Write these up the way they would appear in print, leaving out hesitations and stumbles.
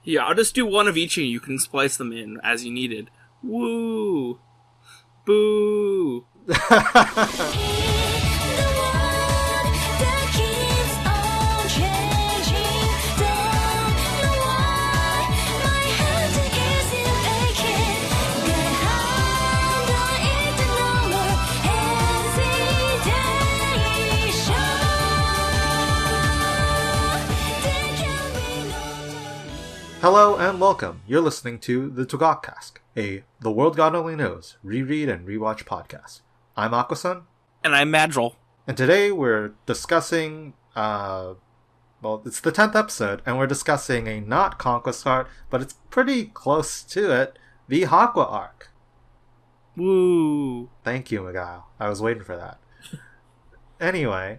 Yeah, I'll just do one of each and you can splice them in as you needed. Woo! Boo! Hello and welcome. You're listening to the TWGOKcast, The World God Only Knows reread and rewatch podcast. I'm Aquason. And I'm Magile. And today we're discussing, it's the 10th episode, and we're discussing a not conquest arc, but it's pretty close to it, the Haqua Arc. Woo! Thank you, Magile. I was waiting for that. Anyway,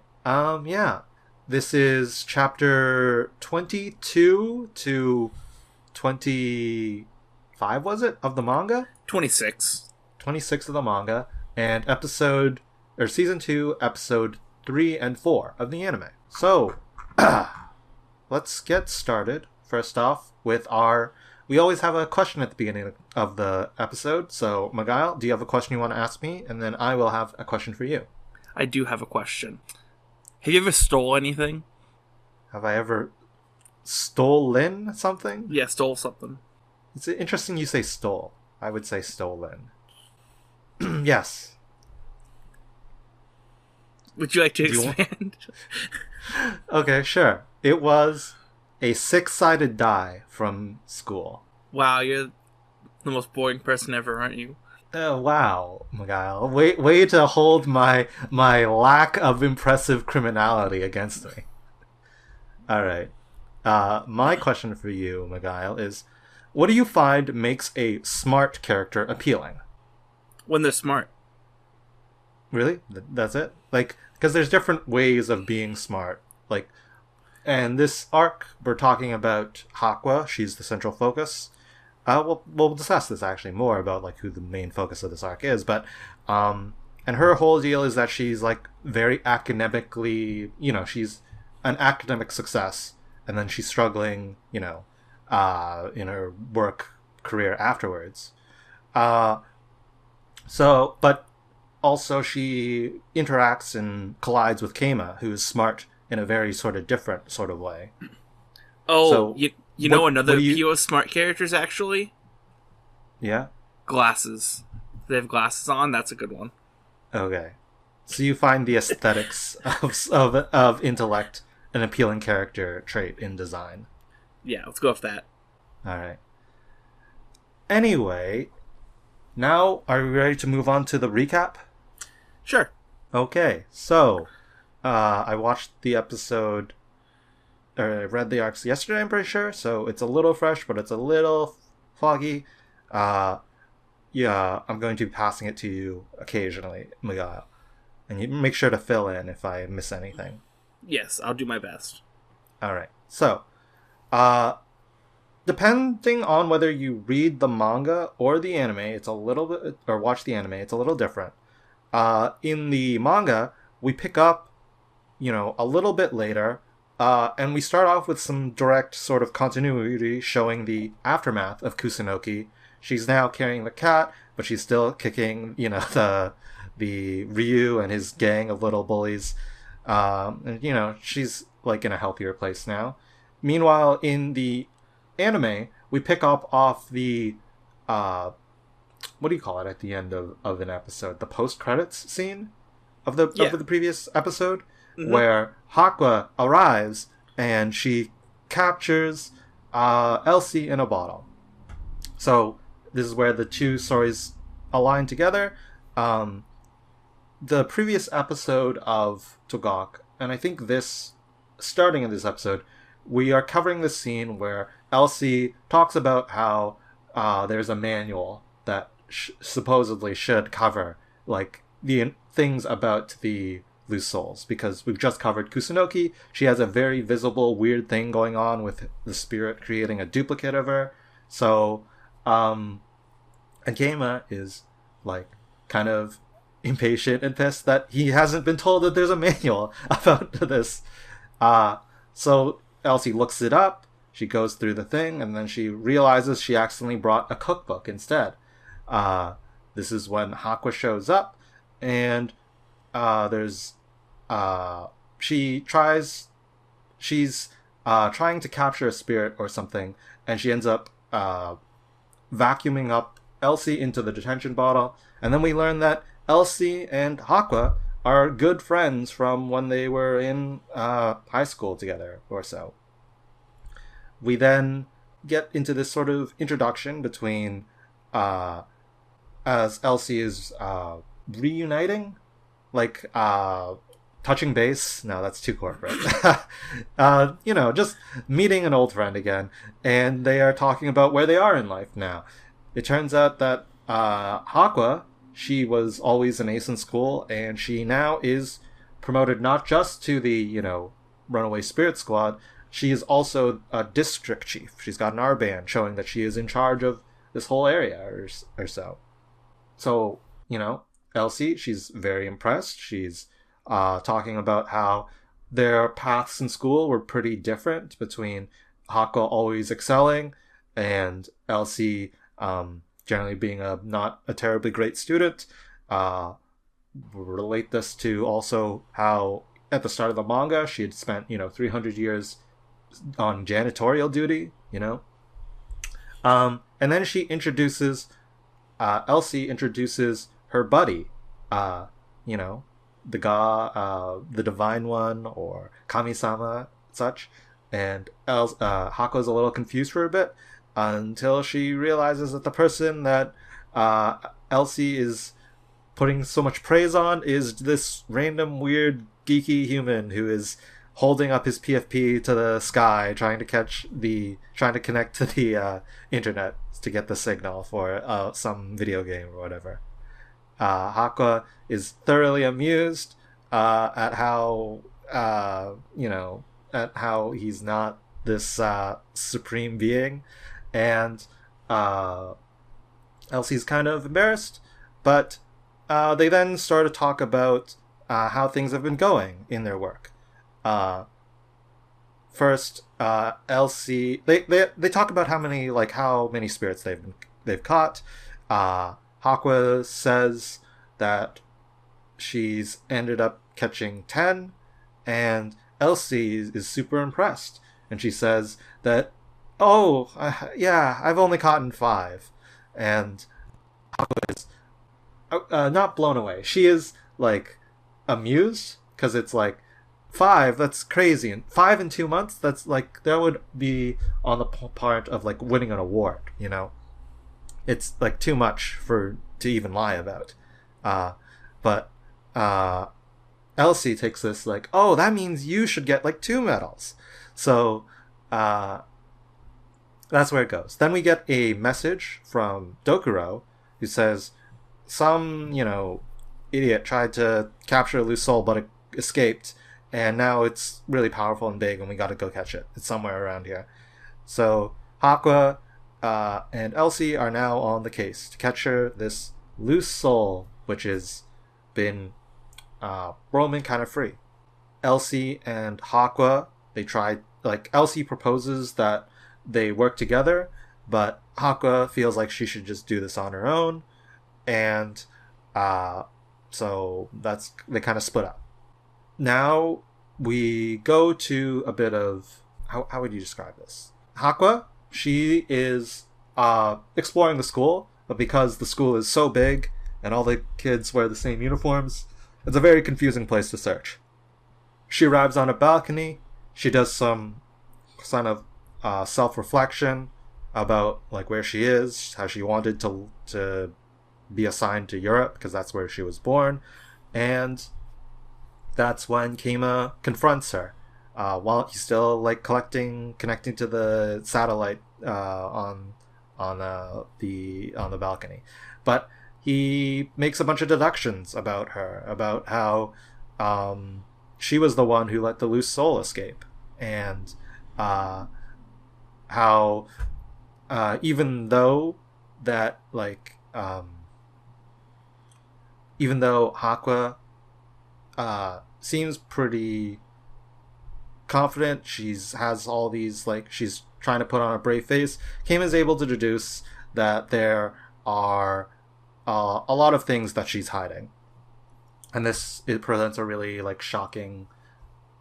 this is chapter 22 to 25, was it, of the manga? 26. 26 of the manga, and season 2, episode 3 and 4 of the anime. So, let's get started, first off, with we always have a question at the beginning of the episode, so Magile, do you have a question you want to ask me? And then I will have a question for you. I do have a question. Have you ever stole anything? Have I ever stolen something? Yeah, stole something. It's interesting you say stole. I would say stolen. Yes. Would you like to expand? Okay, sure. It was a 6-sided die from school. Wow, you're the most boring person ever, aren't you? Oh, wow, Magile. Way to hold my lack of impressive criminality against me. Alright. My question for you, Magile, is what do you find makes a smart character appealing? When they're smart. Really? That's it? Because there's different ways of being smart. And this arc, we're talking about Haqua. She's the central focus. We'll discuss this actually more about who the main focus of this arc is, but and her whole deal is that she's very academically, she's an academic success, and then she's struggling, in her work career afterwards. But also she interacts and collides with Keima, who is smart in a very sort of different sort of way. Oh, so You know another PO smart characters, actually? Yeah? Glasses. They have glasses on, that's a good one. Okay. So you find the aesthetics of intellect an appealing character trait in design. Yeah, let's go with that. Alright. Anyway, now are we ready to move on to the recap? Sure. Okay, so I watched the episode... I read the arcs yesterday, I'm pretty sure, so it's a little fresh, but it's a little foggy. I'm going to be passing it to you occasionally, Magile. And you make sure to fill in if I miss anything. Yes, I'll do my best. Alright, so, depending on whether you read the manga or the anime, it's a little bit, or watch the anime, it's a little different. In the manga, we pick up, a little bit later, and we start off with some direct sort of continuity showing the aftermath of Kusunoki. She's now carrying the cat, but she's still kicking, the Ryu and his gang of little bullies. And, she's, in a healthier place now. Meanwhile, in the anime, we pick up off the, what do you call it at the end of an episode? The post-credits scene of the previous episode? Mm-hmm. Where Haqua arrives and she captures Elsie in a bottle. So this is where the two stories align together. The previous episode of TWGOK, and I think starting in this episode, we are covering the scene where Elsie talks about how there's a manual that supposedly should cover the things about the loose souls, because we've just covered Kusunoki. She has a very visible weird thing going on with the spirit creating a duplicate of her. So and Keima is kind of impatient and pissed that he hasn't been told that there's a manual about this. So Elsie looks it up. she goes through the thing, and then she realizes she accidentally brought a cookbook instead. This is when Haqua shows up, and there's she's trying to capture a spirit or something, and she ends up vacuuming up Elsie into the detention bottle, and then we learn that Elsie and Haqua are good friends from when they were in high school together or so. We then get into this sort of introduction between as Elsie is reuniting, like touching base. No, that's too corporate. Just meeting an old friend again, and they are talking about where they are in life now. It turns out that Haqua, she was always an ace in school, and she now is promoted not just to the, runaway spirit squad, she is also a district chief. She's got an R-band showing that she is in charge of this whole area or so. So, Elsie, she's very impressed. She's talking about how their paths in school were pretty different, between Haqua always excelling and Elsie generally being not a terribly great student. Relate this to also how at the start of the manga she had spent 300 years on janitorial duty, and then Elsie introduces her buddy, the divine one, or kami-sama, such. And Hako's a little confused for a bit, until she realizes that the person that Elsie is putting so much praise on is this random weird geeky human who is holding up his PFP to the sky, trying to connect to the internet to get the signal for some video game or whatever. Haqua is thoroughly amused at how he's not this supreme being, and Elsie's kind of embarrassed, but they then start to talk about how things have been going in their work. First, Elsie, they talk about how many spirits they've caught. Haqua says that she's ended up catching 10, and Elsie is super impressed, and she says that, I've only caught 5, and Haqua is not blown away. She is amused, because it's 5, that's crazy, and 5 in 2 months, that's that would be on the part of winning an award. It's too much to even lie about. But Elsie takes this that means you should get 2 medals. So that's where it goes. Then we get a message from Dokuro who says some idiot tried to capture a loose soul but it escaped, and now it's really powerful and big, and we gotta go catch it. It's somewhere around here. So Haqua and Elsie are now on the case to capture this loose soul, which has been roaming kind of free. Elsie and Haqua, they tried, Elsie proposes that they work together, but Haqua feels like she should just do this on her own, and so they kind of split up. Now we go to a bit of, how would you describe this? Haqua, she is exploring the school, but because the school is so big and all the kids wear the same uniforms, it's a very confusing place to search. She arrives on a balcony. She does some kind of self-reflection about where she is, how she wanted to be assigned to Europe because that's where she was born, and that's when Kima confronts her while he's still connecting to the satellite on the balcony. But he makes a bunch of deductions about her, about how she was the one who let the loose soul escape, and how even though Haqua seems pretty confident, she has all these she's trying to put on a brave face, Keima is able to deduce that there are a lot of things that she's hiding. And it presents a really like shocking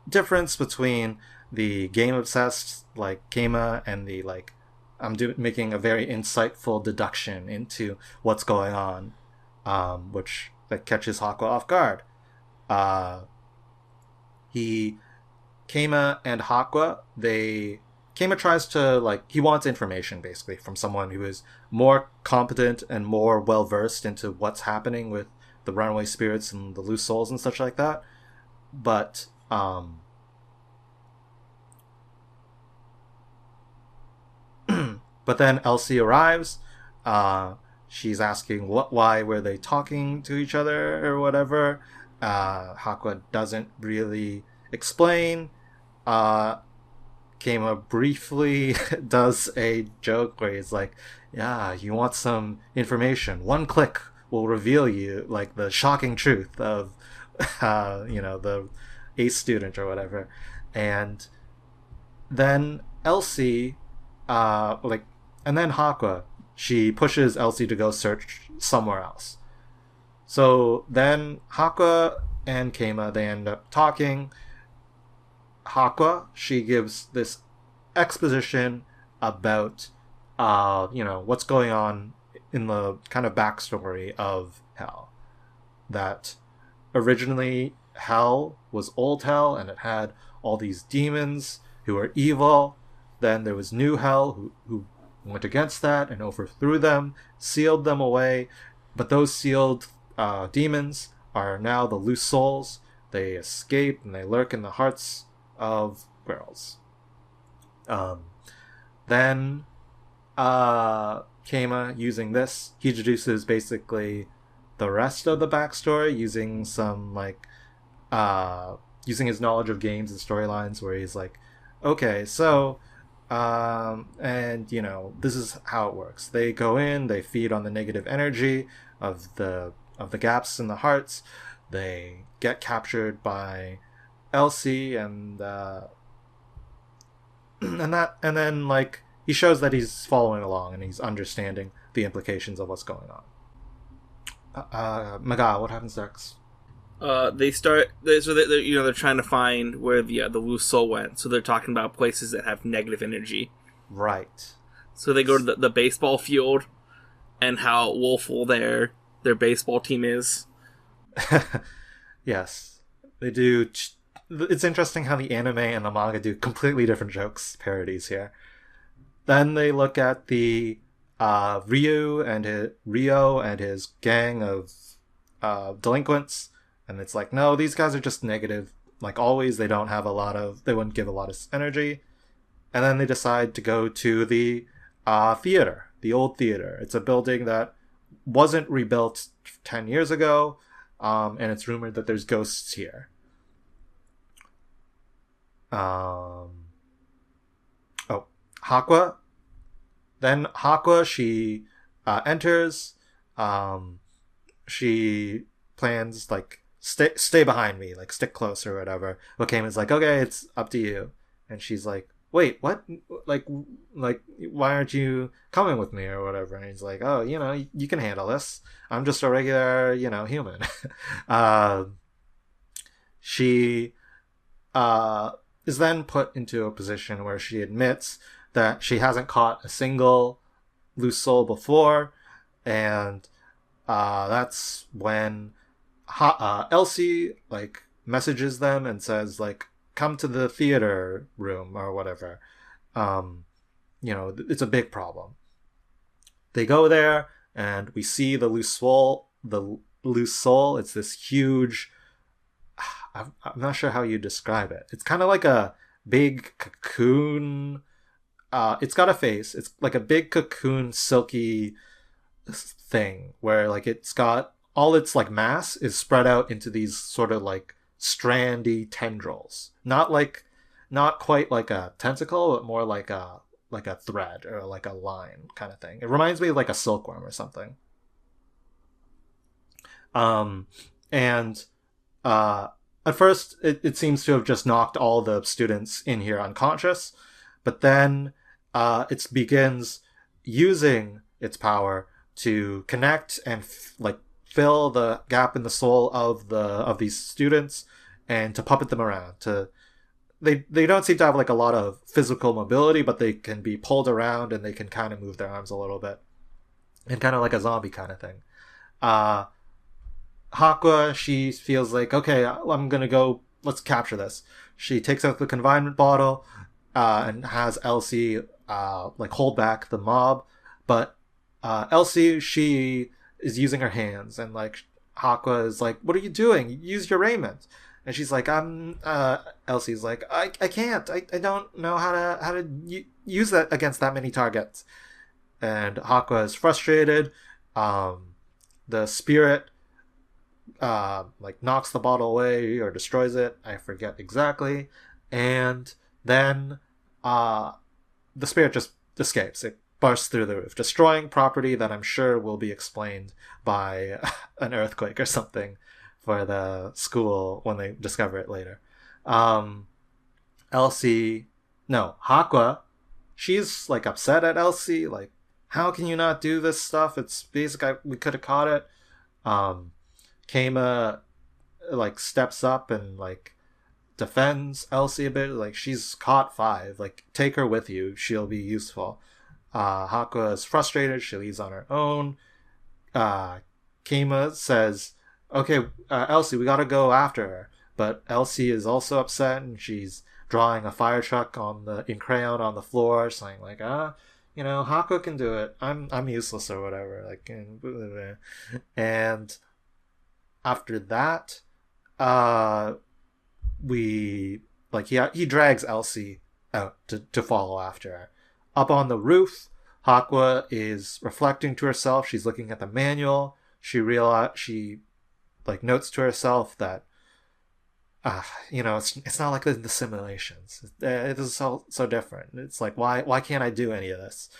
difference between the game obsessed like Keima and the like making a very insightful deduction into what's going on, which that catches Haqua off guard. Keima and Haqua, Keima tries to like he wants information basically from someone who is more competent and more well versed into what's happening with the runaway spirits and the loose souls and such like that. But but then Elsie arrives. She's asking why were they talking to each other or whatever. Haqua doesn't really explain. Keima briefly does a joke where he's like, yeah, you want some information, 1 click will reveal you like the shocking truth of the ace student or whatever. And then Elsie and then Haqua, she pushes Elsie to go search somewhere else. So then Haqua and Keima, they end up talking. Haqua, she gives this exposition about what's going on in the kind of backstory of Hell. That originally Hell was old Hell and it had all these demons who were evil. Then there was new Hell who went against that and overthrew them, sealed them away. But those sealed demons are now the loose souls. They escape and they lurk in the hearts of girls. Then Keima, using this, he introduces basically the rest of the backstory using some using his knowledge of games and storylines, where he's like, okay, so and this is how it works. They go in, they feed on the negative energy of the gaps in the hearts. They get captured by Elsie and then like he shows that he's following along and he's understanding the implications of what's going on. Magile, what happens next? They're trying to find where the loose soul went. So they're talking about places that have negative energy. Right. So they go to the baseball field and how woeful their baseball team is. Yes, they do. It's interesting how the anime and the manga do completely different jokes, parodies here. Then they look at the Rio and his gang of delinquents, and it's like, no, these guys are just negative. Like always, they wouldn't give a lot of energy. And then they decide to go to the theater, the old theater. It's a building that wasn't rebuilt 10 years ago, and it's rumored that there's ghosts here. Haqua. Then Haqua, she enters. She plans like stay behind me, like stick close or whatever. Wakami's like, okay, it's up to you. And she's like, wait, what? Like why aren't you coming with me or whatever? And he's like, oh, you can handle this. I'm just a regular, human. She is then put into a position where she admits that she hasn't caught a single loose soul before, and that's when Elsie like messages them and says like, come to the theater room or whatever. It's a big problem. They go there and we see the loose soul. It's this huge, I'm not sure how you describe it. It's kind of like a big cocoon. It's got a face. It's like a big cocoon, silky thing where like it's got all its like mass is spread out into these sort of like strandy tendrils. Not quite like a tentacle, but more like a thread or like a line kind of thing. It reminds me of like a silkworm or something. At first, it seems to have just knocked all the students in here unconscious, but then it begins using its power to connect and fill the gap in the soul of these students and to puppet them around. They don't seem to have like a lot of physical mobility, but they can be pulled around and they can kind of move their arms a little bit, and kind of like a zombie kind of thing. Haqua, she feels like, okay, I'm gonna go. Let's capture this. She takes out the confinement bottle and has Elsie hold back the mob, but Elsie, she is using her hands, and like Haqua is like, "What are you doing? Use your raiment." And she's like, Elsie's like, I can't. I don't know how to use that against that many targets. And Haqua is frustrated. The spirit knocks the bottle away or destroys it. I forget exactly. And then the spirit just escapes. It bursts through the roof, destroying property that I'm sure will be explained by an earthquake or something for the school when they discover it later. Haqua, she's like upset at Elsie, like, how can you not do this stuff? It's basically, we could have caught it. Keima like steps up and like defends Elsie a bit, like, she's caught 5, like, take her with you, she'll be useful. Haqua is frustrated, she leaves on her own. Keima says, okay, Elsie, we gotta go after her. But Elsie is also upset, and she's drawing a fire truck in crayon on the floor, saying like, Haqua can do it. I'm useless or whatever. Like, and after that, he drags Elsie out to follow after her. Up on the roof, Haqua is reflecting to herself. She's looking at the manual. She notes to herself that it's not like the simulations. It is so different. It's like, why can't I do any of this?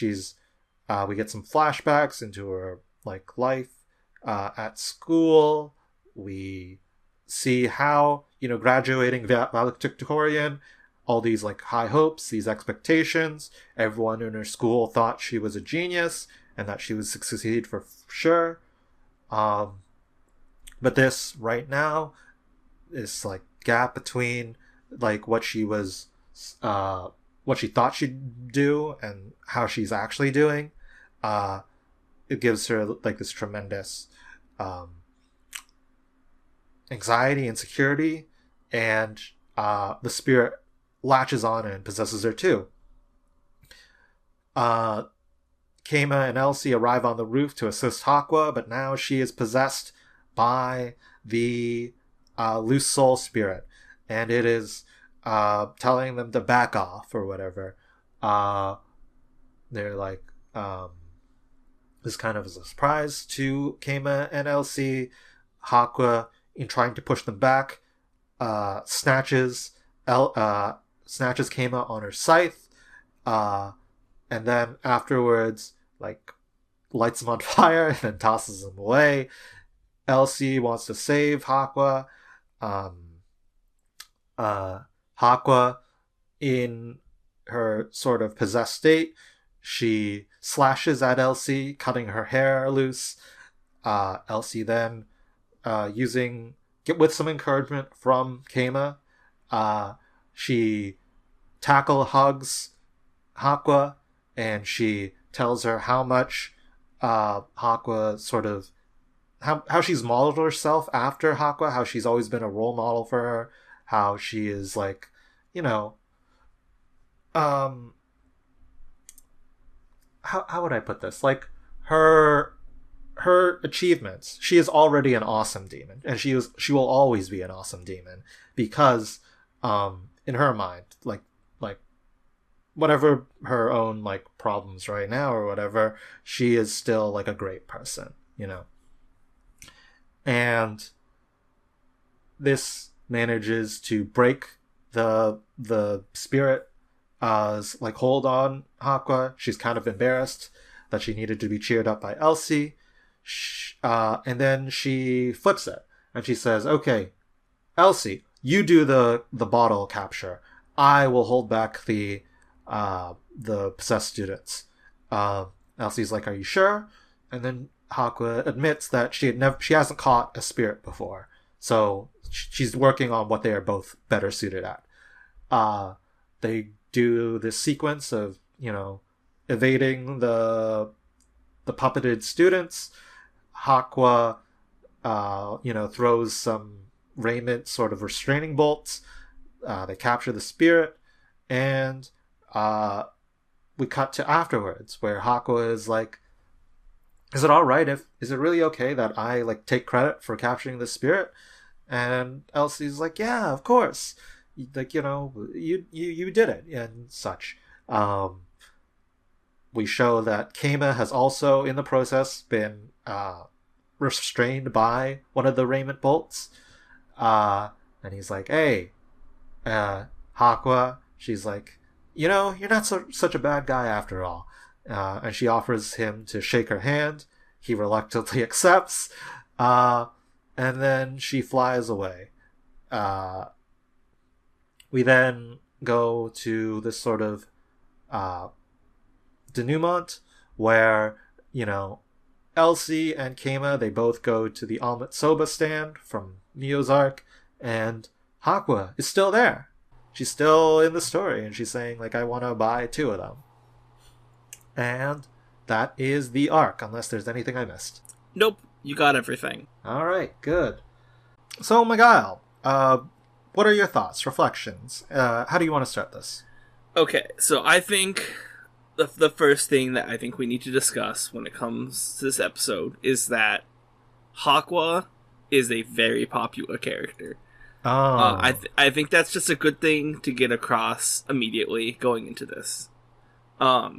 We get some flashbacks into her like life at school. We see how graduating valedictorian, all these like high hopes, these expectations. Everyone in her school thought she was a genius and that she would succeed for sure. But this right now is like gap between like what she thought she'd do and how she's actually doing. It gives her like this tremendous anxiety, insecurity, and the spirit latches on and possesses her too. Keima and Elsie arrive on the roof to assist Haqua, but now she is possessed by the loose soul spirit, and it is telling them to back off or whatever. They're like, this kind of is a surprise to Keima and Elsie. Haqua, in trying to push them back, snatches Keima on her scythe, and then afterwards like lights him on fire and then tosses him away. Elsie wants to save Haqua. Haqua, in her sort of possessed state, she slashes at Elsie, cutting her hair loose. Elsie then, with some encouragement from Keima, she hugs Haqua, and she tells her how much Haqua sort of how she's modeled herself after Haqua, how she's always been a role model for her, how she is like, how would I put this? Like her achievements. She is already an awesome demon, and she will always be an awesome demon because in her mind, like whatever her own like problems right now or whatever, she is still like a great person, and this manages to break the spirit like hold on Haqua. She's kind of embarrassed that she needed to be cheered up by Elsie, and then she flips it and she says, okay, Elsie, you do the bottle capture. I will hold back the the possessed students. Elsie's like, "Are you sure?" And then Haqua admits that she hasn't caught a spirit before, so she's working on what they are both better suited at. They do this sequence of evading the puppeted students. Haqua throws some raiment sort of restraining bolts. They capture the spirit, and we cut to afterwards where Haqua is like, is it all right is it really okay that I like take credit for capturing the spirit? And Elsie's like, yeah, of course, like you did it and such. We show that Keima has also in the process been restrained by one of the raiment bolts, and he's like, hey, Haqua. She's like, you're not such a bad guy after all. And she offers him to shake her hand. He reluctantly accepts. And then she flies away. We then go to this sort of denouement where, Elsie and Keima, they both go to the Almut Soba stand from Neo's arc, and Haqua is still there. She's still in the story, and she's saying, like, I want to buy 2 of them. And that is the arc, unless there's anything I missed. Nope, you got everything. All right, good. So, Magile, what are your thoughts, reflections? How do you want to start this? Okay, so I think the first thing that I think we need to discuss when it comes to this episode is that Haqua is a very popular character. Oh. I think that's just a good thing to get across immediately going into this. A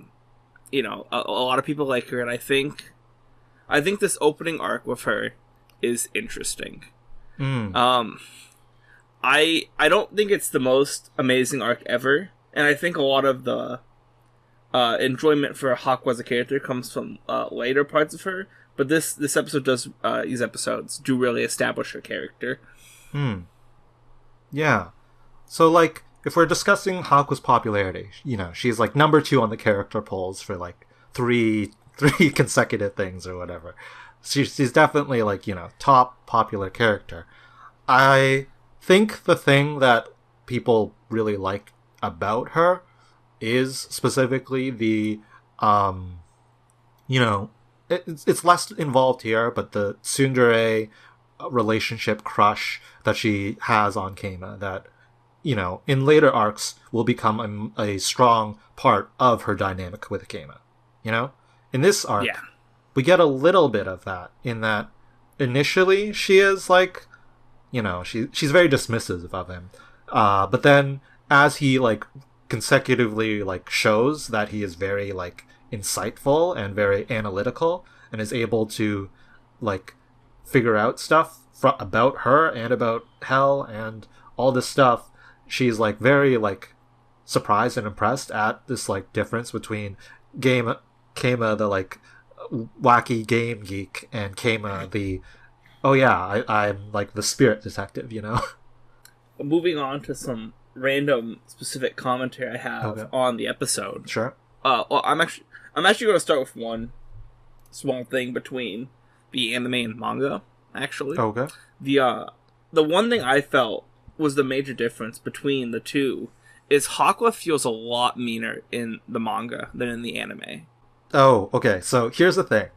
lot of people like her, and I think this opening arc with her is interesting. I don't think it's the most amazing arc ever, and I think a lot of the enjoyment for Haqua as a character comes from later parts of her. But this episode these episodes do really establish her character. Yeah. So, like, if we're discussing Haqua's popularity, she's, like, number 2 on the character polls for, like, three consecutive things or whatever. She's definitely, like, top popular character. I think the thing that people really like about her is specifically the, it's less involved here, but the tsundere relationship crush that she has on Keima that, in later arcs will become a strong part of her dynamic with Keima. In this arc, we get a little bit of that in that initially she is like, she's very dismissive of him. But then as he like consecutively like shows that he is very like insightful and very analytical and is able to like figure out stuff about her and about Hell and all this stuff, she's like very like surprised and impressed at this like difference between Keima the like wacky game geek and Keima the I'm like the spirit detective. Moving on to some random specific commentary I have on the episode. Sure. Well, I'm actually going to start with one small thing between the anime and manga. Actually, okay. The one thing I felt was the major difference between the two is Haqua feels a lot meaner in the manga than in the anime. Oh, okay. So here's the thing.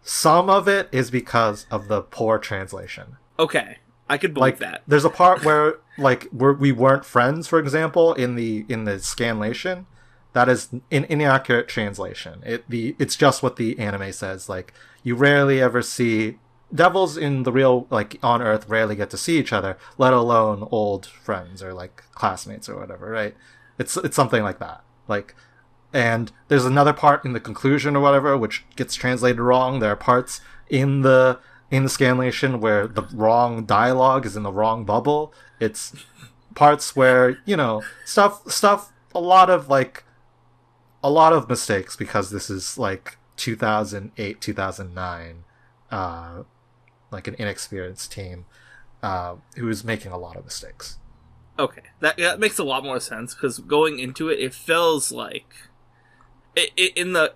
Some of it is because of the poor translation. Okay, I could believe that. There's a part where we weren't friends, for example, in the scanlation. That is an inaccurate translation. It's just what the anime says. Like, you rarely ever see devils in the real, like, on Earth rarely get to see each other, let alone old friends or like classmates or whatever, right? It's something like that. Like, and there's another part in the conclusion or whatever which gets translated wrong. There are parts in the scanlation where the wrong dialogue is in the wrong bubble. It's parts where, stuff a lot of mistakes because this is like 2008, 2009, like an inexperienced team who is making a lot of mistakes. Okay, that makes a lot more sense, because going into it, it feels like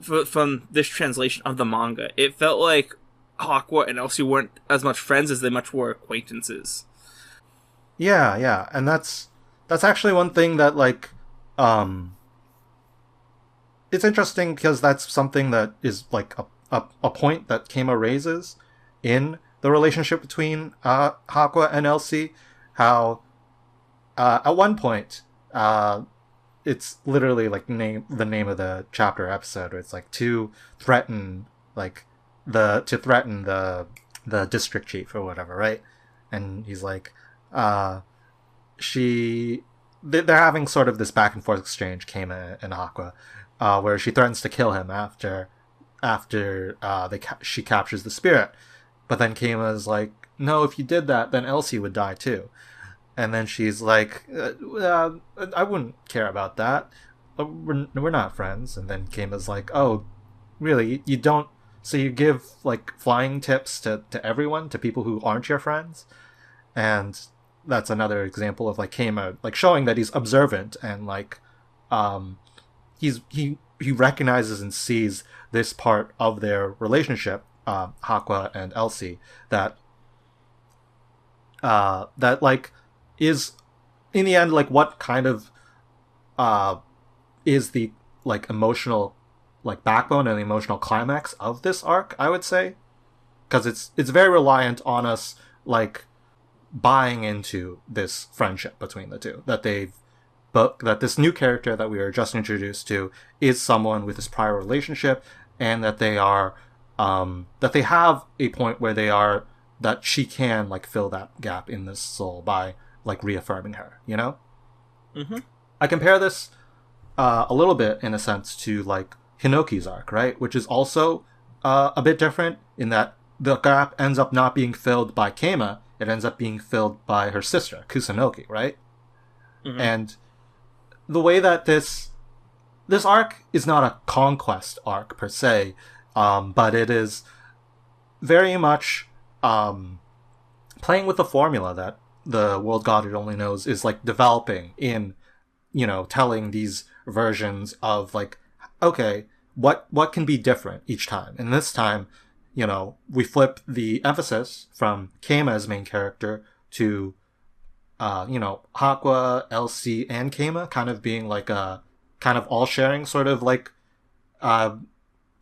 from this translation of the manga, it felt like Haqua and Elsie weren't as much friends as they much were acquaintances. Yeah, and that's actually one thing that like it's interesting because that's something that is like a point that Kema raises in the relationship between Haqua and Elsie. How at one point it's literally like the name of the chapter episode. Where it's like to threaten the district chief or whatever, right? And he's like, they're having sort of this back and forth exchange, Kema and Haqua, where she threatens to kill him after she captures the spirit, but then Kema is like, no, if you did that, then Elsie would die too. And then she's like, I wouldn't care about that. We're not friends. And then Kema's like, oh, really? You don't? So you give like flying tips to everyone, to people who aren't your friends? And that's another example of like Kema like showing that he's observant and like he recognizes and sees this part of their relationship, Haqua and Elsie, that like is in the end like what kind of is the like emotional like backbone and the emotional climax of this arc, I would say, because it's very reliant on us like buying into this friendship between the two, that this new character that we are just introduced to is someone with this prior relationship, and that they are that they have a point where that she can like fill that gap in this soul by like reaffirming her, you know? Mm-hmm. I compare this a little bit in a sense to like Hinoki's arc, right? Which is also a bit different in that the gap ends up not being filled by Kema, it ends up being filled by her sister, Kusunoki, right? Mm-hmm. And the way that this arc is not a conquest arc per se, but it is very much playing with the formula that the world Goddard only knows is like developing in, you know, telling these versions of like, okay, what can be different each time. And this time, you know, we flip the emphasis from Kema as main character to you know, Haqua, Elsie, and Kema kind of being like a kind of all sharing sort of like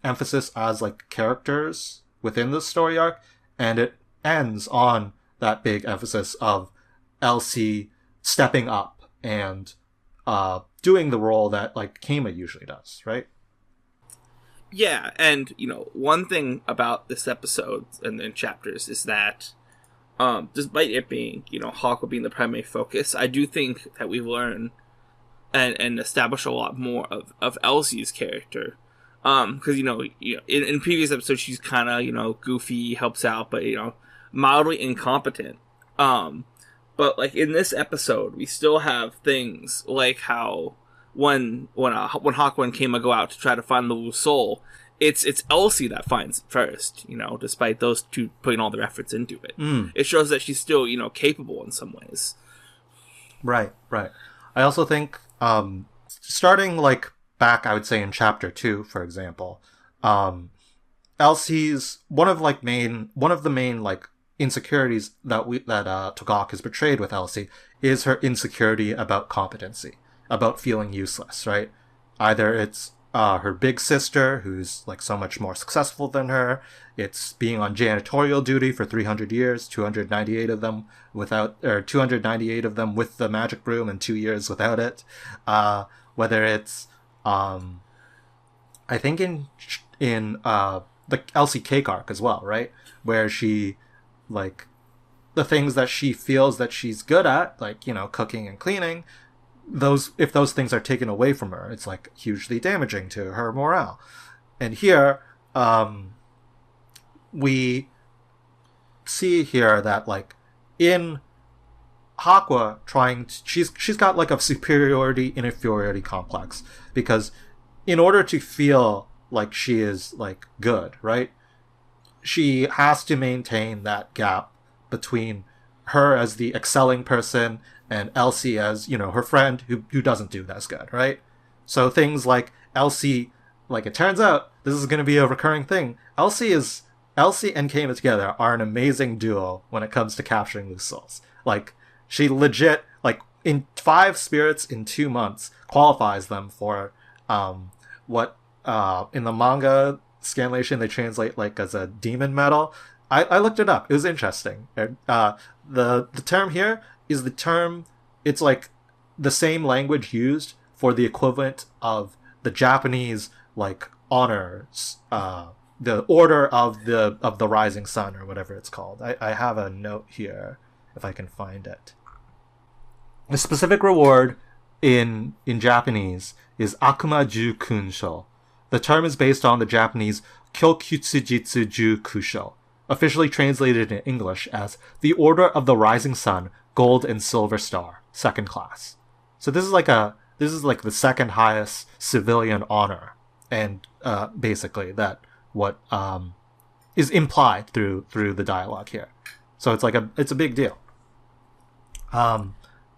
emphasis as like characters within the story arc, and it ends on that big emphasis of Elsie stepping up and doing the role that like Kema usually does, right? Yeah, and you know, one thing about this episode and chapters is that despite it being, you know, Haqua being the primary focus, I do think that we learn and establish a lot more of Elsie's character. Because, you know, in previous episodes, she's kind of, you know, goofy, helps out, but, you know, mildly incompetent. But, like, in this episode, we still have things like how when Haqua and Kema go out to try to find the loose soul, it's Elsie that finds it first, you know, despite those two putting all their efforts into it. It shows that she's still, you know, capable in some ways. Right. I also think, starting like back, I would say in chapter 2, for example, Elsie's one of the main like insecurities that TWGOK has portrayed with Elsie is her insecurity about competency, about feeling useless, right? Either it's her big sister, who's like so much more successful than her. It's being on janitorial duty for 300 years, 298 of them with the magic broom and 2 years without it. Whether it's, I think in the Elsie Cake arc as well, right? Where she, like, the things that she feels that she's good at, like, you know, cooking and cleaning, if those things are taken away from her, it's like hugely damaging to her morale. And here, we see here that like in Haqua she's got like a superiority inferiority complex, because in order to feel like she is like good, right, she has to maintain that gap between her as the excelling person and Elsie as, her friend who doesn't do as good, right? So things like Elsie, like it turns out this is going to be a recurring thing. Elsie and Kama together are an amazing duo when it comes to capturing loose souls. Like, she legit, like, in 5 spirits in 2 months qualifies them for what in the manga scanlation they translate like as a demon medal. I looked it up. It was interesting. The term here is the term. It's like the same language used for the equivalent of the Japanese like honors, the order of the rising sun or whatever it's called. I have a note here if I can find it. The specific reward in Japanese is Akuma Ju Kunsho. The term is based on the Japanese Kyokutsujitsu Ju Kusho, officially translated in English as the Order of the Rising Sun, Gold and Silver Star, 2nd class. So this is like the second highest civilian honor, and basically that what is implied through the dialogue here. So it's a big deal.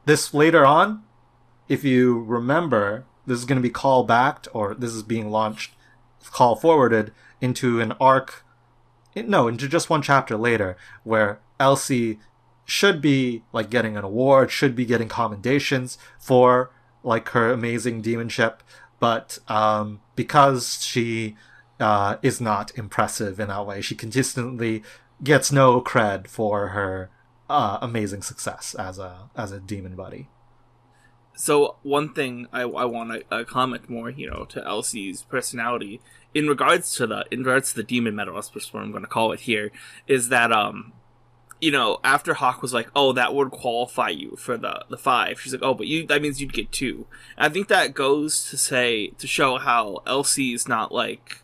This later on, if you remember, this is going to be call backed, or this is being launched, call forwarded into an arc, into just one chapter later, where Elsie should be like getting an award, should be getting commendations for like her amazing demonship, but because she is not impressive in that way, she consistently gets no cred for her amazing success as a demon buddy. So one thing I want to comment more, to Elsie's personality in regards to the demon medal, that's what I'm going to call it here, is that after Hawk was like, oh, that would qualify you for the 5, she's like, oh, but that means you'd get 2. And I think that goes to show how Elsie's not like,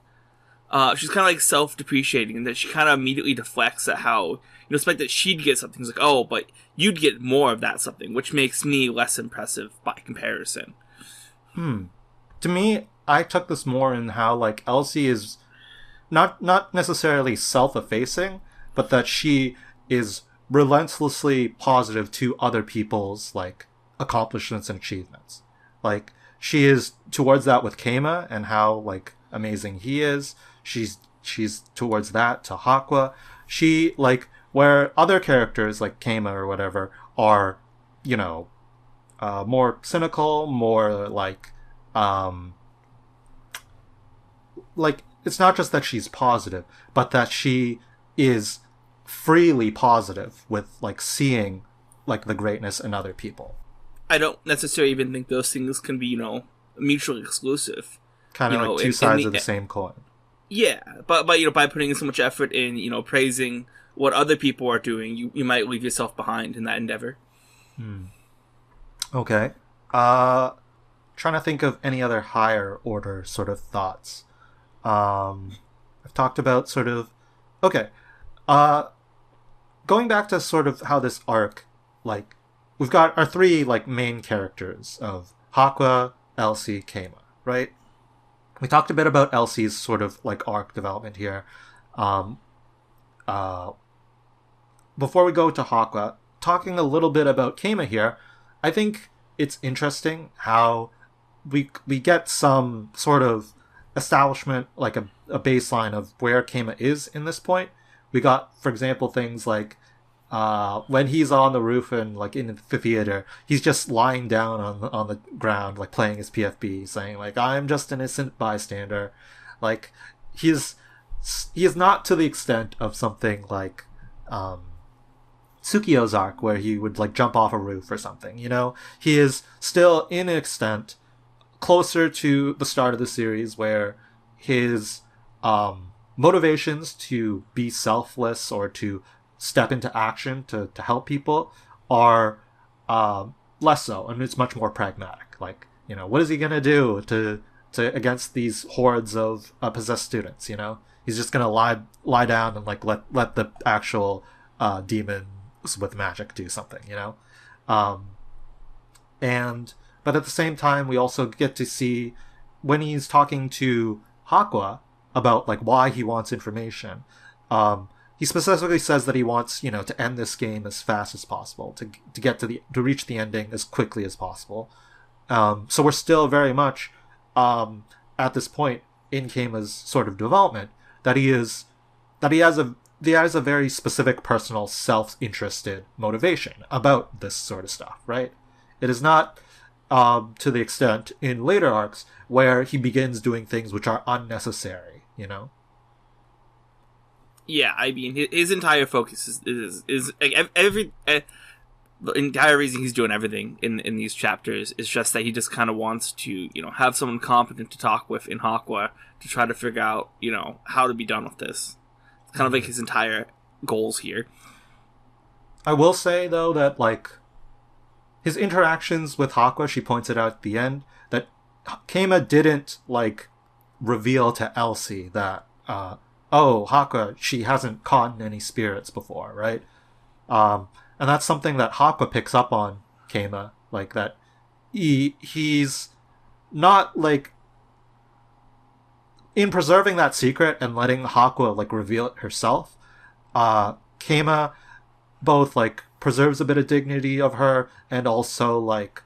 she's kind of like self-depreciating, and that she kind of immediately deflects at how, expect that she'd get something. It's like, oh, but you'd get more of that something, which makes me less impressive by comparison. To me, I took this more in how like Elsie is not necessarily self-effacing, but that she is relentlessly positive to other people's like accomplishments and achievements. Like, she is towards that with Kama and how like amazing he is. She's towards that to Haqua. She like, where other characters like Kama or whatever are, more cynical, more like it's not just that she's positive, but that she is freely positive with like seeing like the greatness in other people. I don't necessarily even think those things can be, mutually exclusive. Kind of like two sides of the same coin. Yeah, but by putting in so much effort in, praising what other people are doing, you might leave yourself behind in that endeavor. Okay. Trying to think of any other higher order sort of thoughts. I've talked about sort of... Okay. Going back to sort of how this arc, like, we've got our 3, like, main characters of Haqua, Elsie, Kama, right? We talked a bit about Elsie's sort of, like, arc development here. Before we go to Haqua, talking a little bit about Kama here, I think it's interesting how we get some sort of establishment, like a baseline of where Kama is in this point. We got, for example, things like when he's on the roof and like in the theater, he's just lying down on the ground, like playing his PFP, saying like, I'm just an innocent bystander. Like, he is not to the extent of something like Tsukio's arc, where he would like jump off a roof or something. He is still in an extent closer to the start of the series, where his motivations to be selfless or to step into action to help people are less so, and it's much more pragmatic. Like, what is he gonna do to against these hordes of possessed students? He's just gonna lie down and like let the actual demons with magic do something. But at the same time, we also get to see when he's talking to Haqua about like why he wants information. he specifically says that he wants, to end this game as fast as possible, to get to reach the ending as quickly as possible. So we're still very much at this point in Keima's sort of development that he has a very specific personal self-interested motivation about this sort of stuff, right? It is not to the extent in later arcs where he begins doing things which are unnecessary, Yeah, I mean, his entire focus is like, the entire reason he's doing everything in these chapters is just that he just kind of wants to, have someone competent to talk with in Haqua to try to figure out, how to be done with this. It's kind of like his entire goals here. I will say, though, that, like, his interactions with Haqua, she points it out at the end, that Keima didn't, like, reveal to Elsie that, Haqua, she hasn't caught any spirits before, right? And that's something that Haqua picks up on Keima, like, that he's not, like, in preserving that secret and letting Haqua, like, reveal it herself, Keima both, like, preserves a bit of dignity of her, and also, like,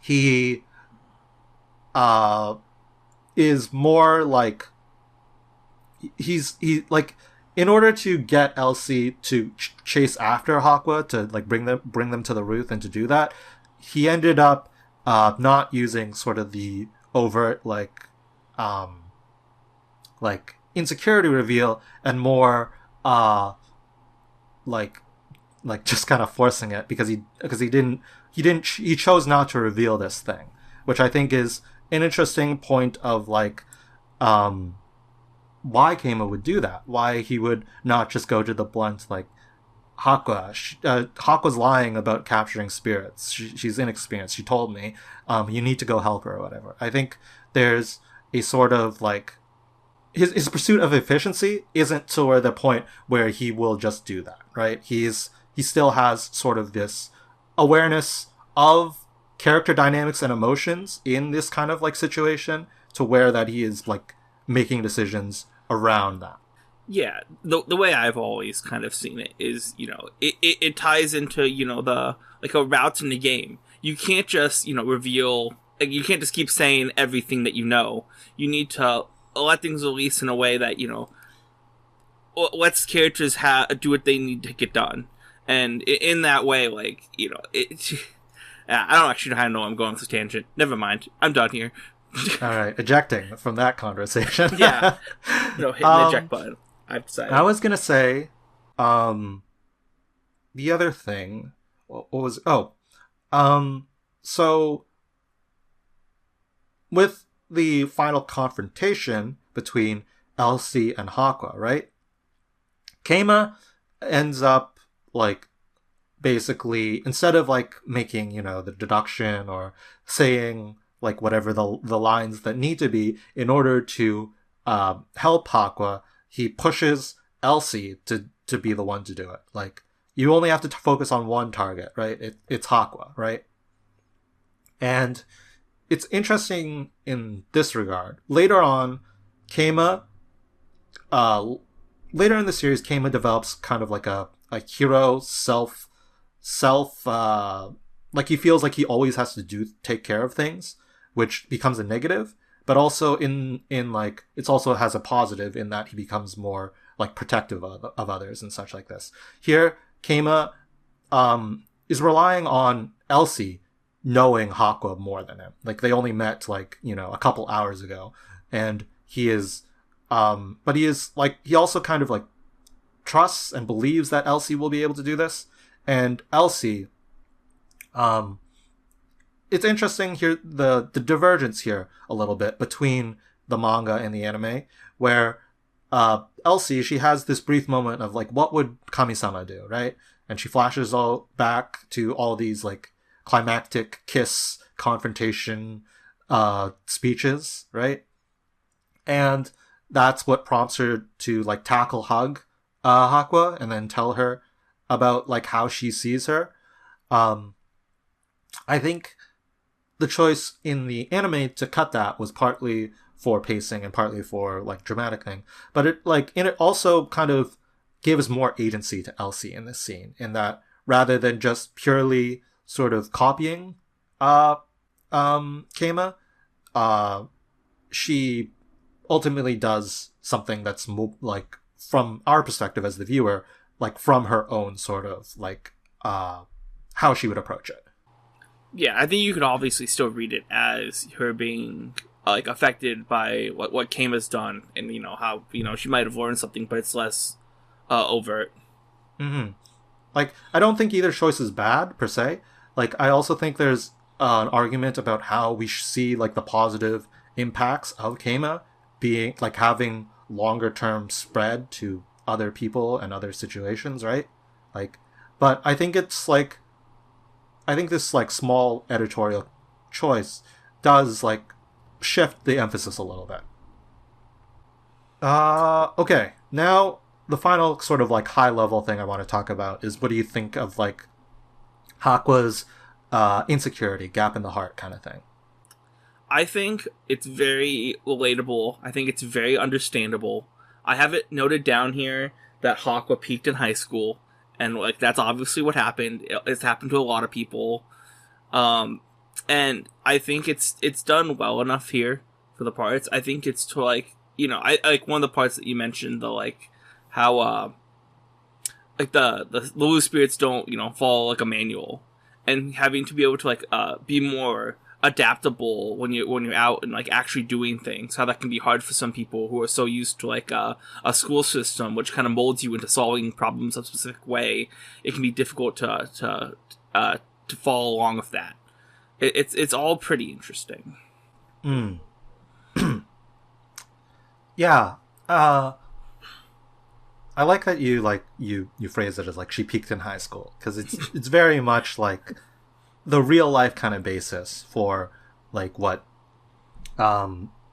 he is more, like, he like, in order to get Elsie to chase after Haqua, to, like, bring them to the Ruth, and to do that, he ended up not using sort of the overt, like insecurity reveal, and more like just kind of forcing it, because he chose not to reveal this thing, which I think is an interesting point of, like, why Keima would do that, why he would not just go to the blunt, like, Haqua's lying about capturing spirits. She's inexperienced. She told me, you need to go help her or whatever. I think there's a sort of, like, his pursuit of efficiency isn't to the point where he will just do that, right? He still has sort of this awareness of character dynamics and emotions in this kind of, like, situation, to where that he is, like, making decisions around that. Yeah, the way I've always kind of seen it is, it ties into, the, like, a route in the game. You can't just, reveal, like, you can't just keep saying everything that you know. You need to let things release in a way that, lets characters do what they need to get done. And in that way, like, I don't actually know how to know I'm going with this tangent. Never mind. I'm done here. All right, ejecting from that conversation. Yeah. Hitting the eject button. I've decided. I was going to say, the other thing, what was, so, with the final confrontation between Elsie and Haqua, right? Keima ends up, like, basically, instead of, like, making, the deduction or saying, like, whatever the lines that need to be in order to help Haqua, he pushes Elsie to be the one to do it. Like, you only have to focus on one target, right? It's Haqua, right? And it's interesting in this regard. Later on, Keima, later in the series, Keima develops kind of like a hero self, like, he feels like he always has to take care of things, which becomes a negative, but also in like, it's also has a positive in that he becomes more, like, protective of others and such like this. Here, Keima is relying on Elsie knowing Haqua more than him. Like, they only met, like, a couple hours ago, and he is, but he is, like, he also kind of, like, trusts and believes that Elsie will be able to do this, and Elsie, it's interesting here, the divergence here a little bit between the manga and the anime, where Elsie, she has this brief moment of, like, what would Kami-sama do, right? And she flashes all back to all these, like, climactic kiss confrontation speeches, right? And that's what prompts her to, like, hug Haqua and then tell her about, like, how she sees her. I think the choice in the anime to cut that was partly for pacing and partly for, like, dramatic thing, but it, like, and it also kind of gave us more agency to Elsie in this scene, in that rather than just purely sort of copying Keima, she ultimately does something that's like, from our perspective as the viewer, like from her own sort of like how she would approach it. Yeah, I think you could obviously still read it as her being like affected by what Keima's done, and how she might have learned something, but it's less overt. Mm-hmm. Like, I don't think either choice is bad per se. Like, I also think there's an argument about how we see like the positive impacts of Keima being like having longer term spread to other people and other situations, right? Like, but I think it's like, I think this like small editorial choice does like shift the emphasis a little bit. Okay, now the final sort of like high level thing I want to talk about is, what do you think of like Haqua's insecurity, gap in the heart kind of thing? I think it's very relatable. I think it's very understandable. I have it noted down here that Haqua peaked in high school, and like that's obviously what happened. It's happened to a lot of people, and I think it's done well enough here for the parts. I think it's to like I like one of the parts that you mentioned, the like how like the loose spirits don't follow like a manual, and having to be able to like be more adaptable when you're out and like actually doing things, how that can be hard for some people who are so used to like a school system which kind of molds you into solving problems a specific way. It can be difficult to follow along with that. It's all pretty interesting. Yeah, I like that you phrase it as like she peaked in high school, because it's very much like the real life kind of basis for like what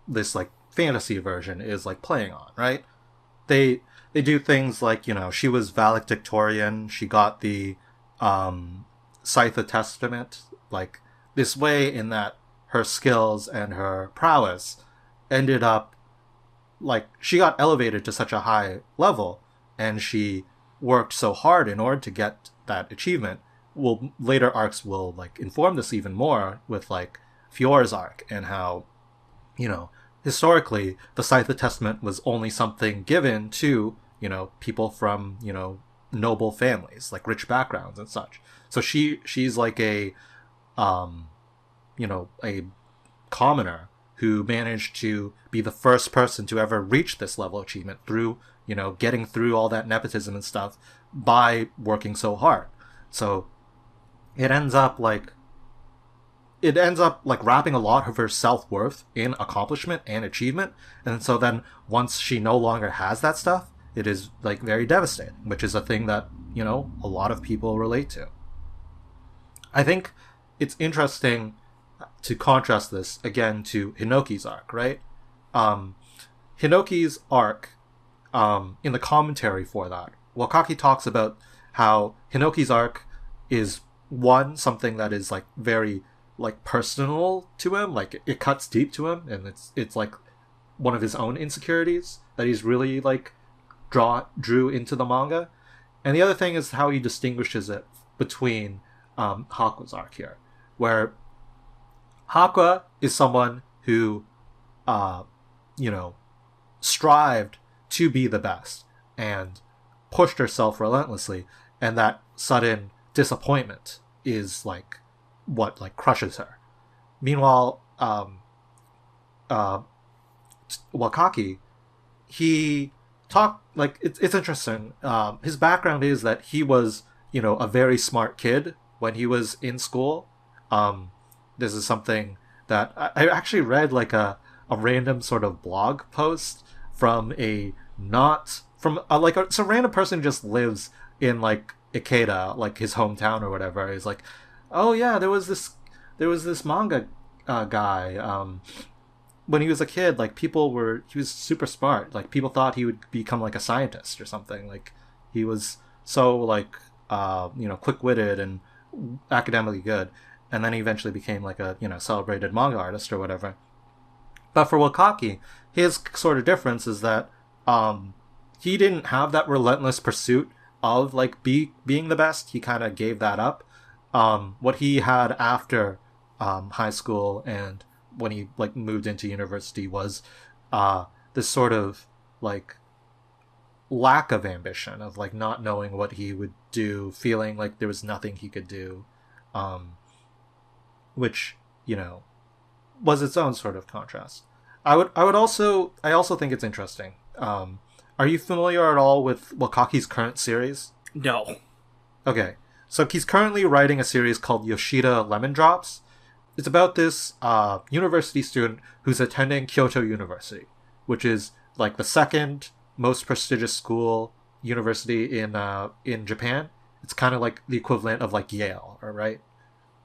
this like fantasy version is like playing on, right? They do things like, she was valedictorian, she got the Scythe Testament, like this way in that her skills and her prowess ended up like, she got elevated to such a high level, and she worked so hard in order to get that achievement. Well, later arcs will like inform this even more with like Fiore's arc, and how historically the Scythe Testament was only something given to people from noble families, like rich backgrounds and such. So she's like a a commoner who managed to be the first person to ever reach this level of achievement through getting through all that nepotism and stuff by working so hard. So it ends up like wrapping a lot of her self-worth in accomplishment and achievement. And so then once she no longer has that stuff, it is like very devastating, which is a thing that a lot of people relate to. I think it's interesting to contrast this again to Hinoki's arc, right? Hinoki's arc, in the commentary for that, Wakaki talks about how Hinoki's arc is something that is like very like personal to him, like it cuts deep to him, and it's like one of his own insecurities that he's really like drew into the manga. And the other thing is how he distinguishes it between Haqua's arc here, where Haqua is someone who strived to be the best and pushed herself relentlessly, and that sudden disappointment is like what like crushes her. Meanwhile, Wakaki, he talked like it's interesting. His background is that he was a very smart kid when he was in school. This is something that I actually read like a random sort of blog post from it's a random person who just lives in like Ikeda, like his hometown or whatever. He's like, oh yeah, there was this manga guy. When he was a kid, like he was super smart. Like people thought he would become like a scientist or something. Like he was so like quick-witted and academically good, and then he eventually became like a celebrated manga artist or whatever. But for Wakaki, his sort of difference is that he didn't have that relentless pursuit of like being the best. He kind of gave that up. What he had after high school and when he like moved into university was this sort of like lack of ambition, of like not knowing what he would do, feeling like there was nothing he could do, which, you know, was its own sort of contrast. I also think it's interesting. Are you familiar at all with Wakaki's current series? No. Okay, so he's currently writing a series called Yoshida Lemon Drops. It's about this university student who's attending Kyoto University, which is like the second most prestigious school university in Japan. It's kind of like the equivalent of like Yale, or right?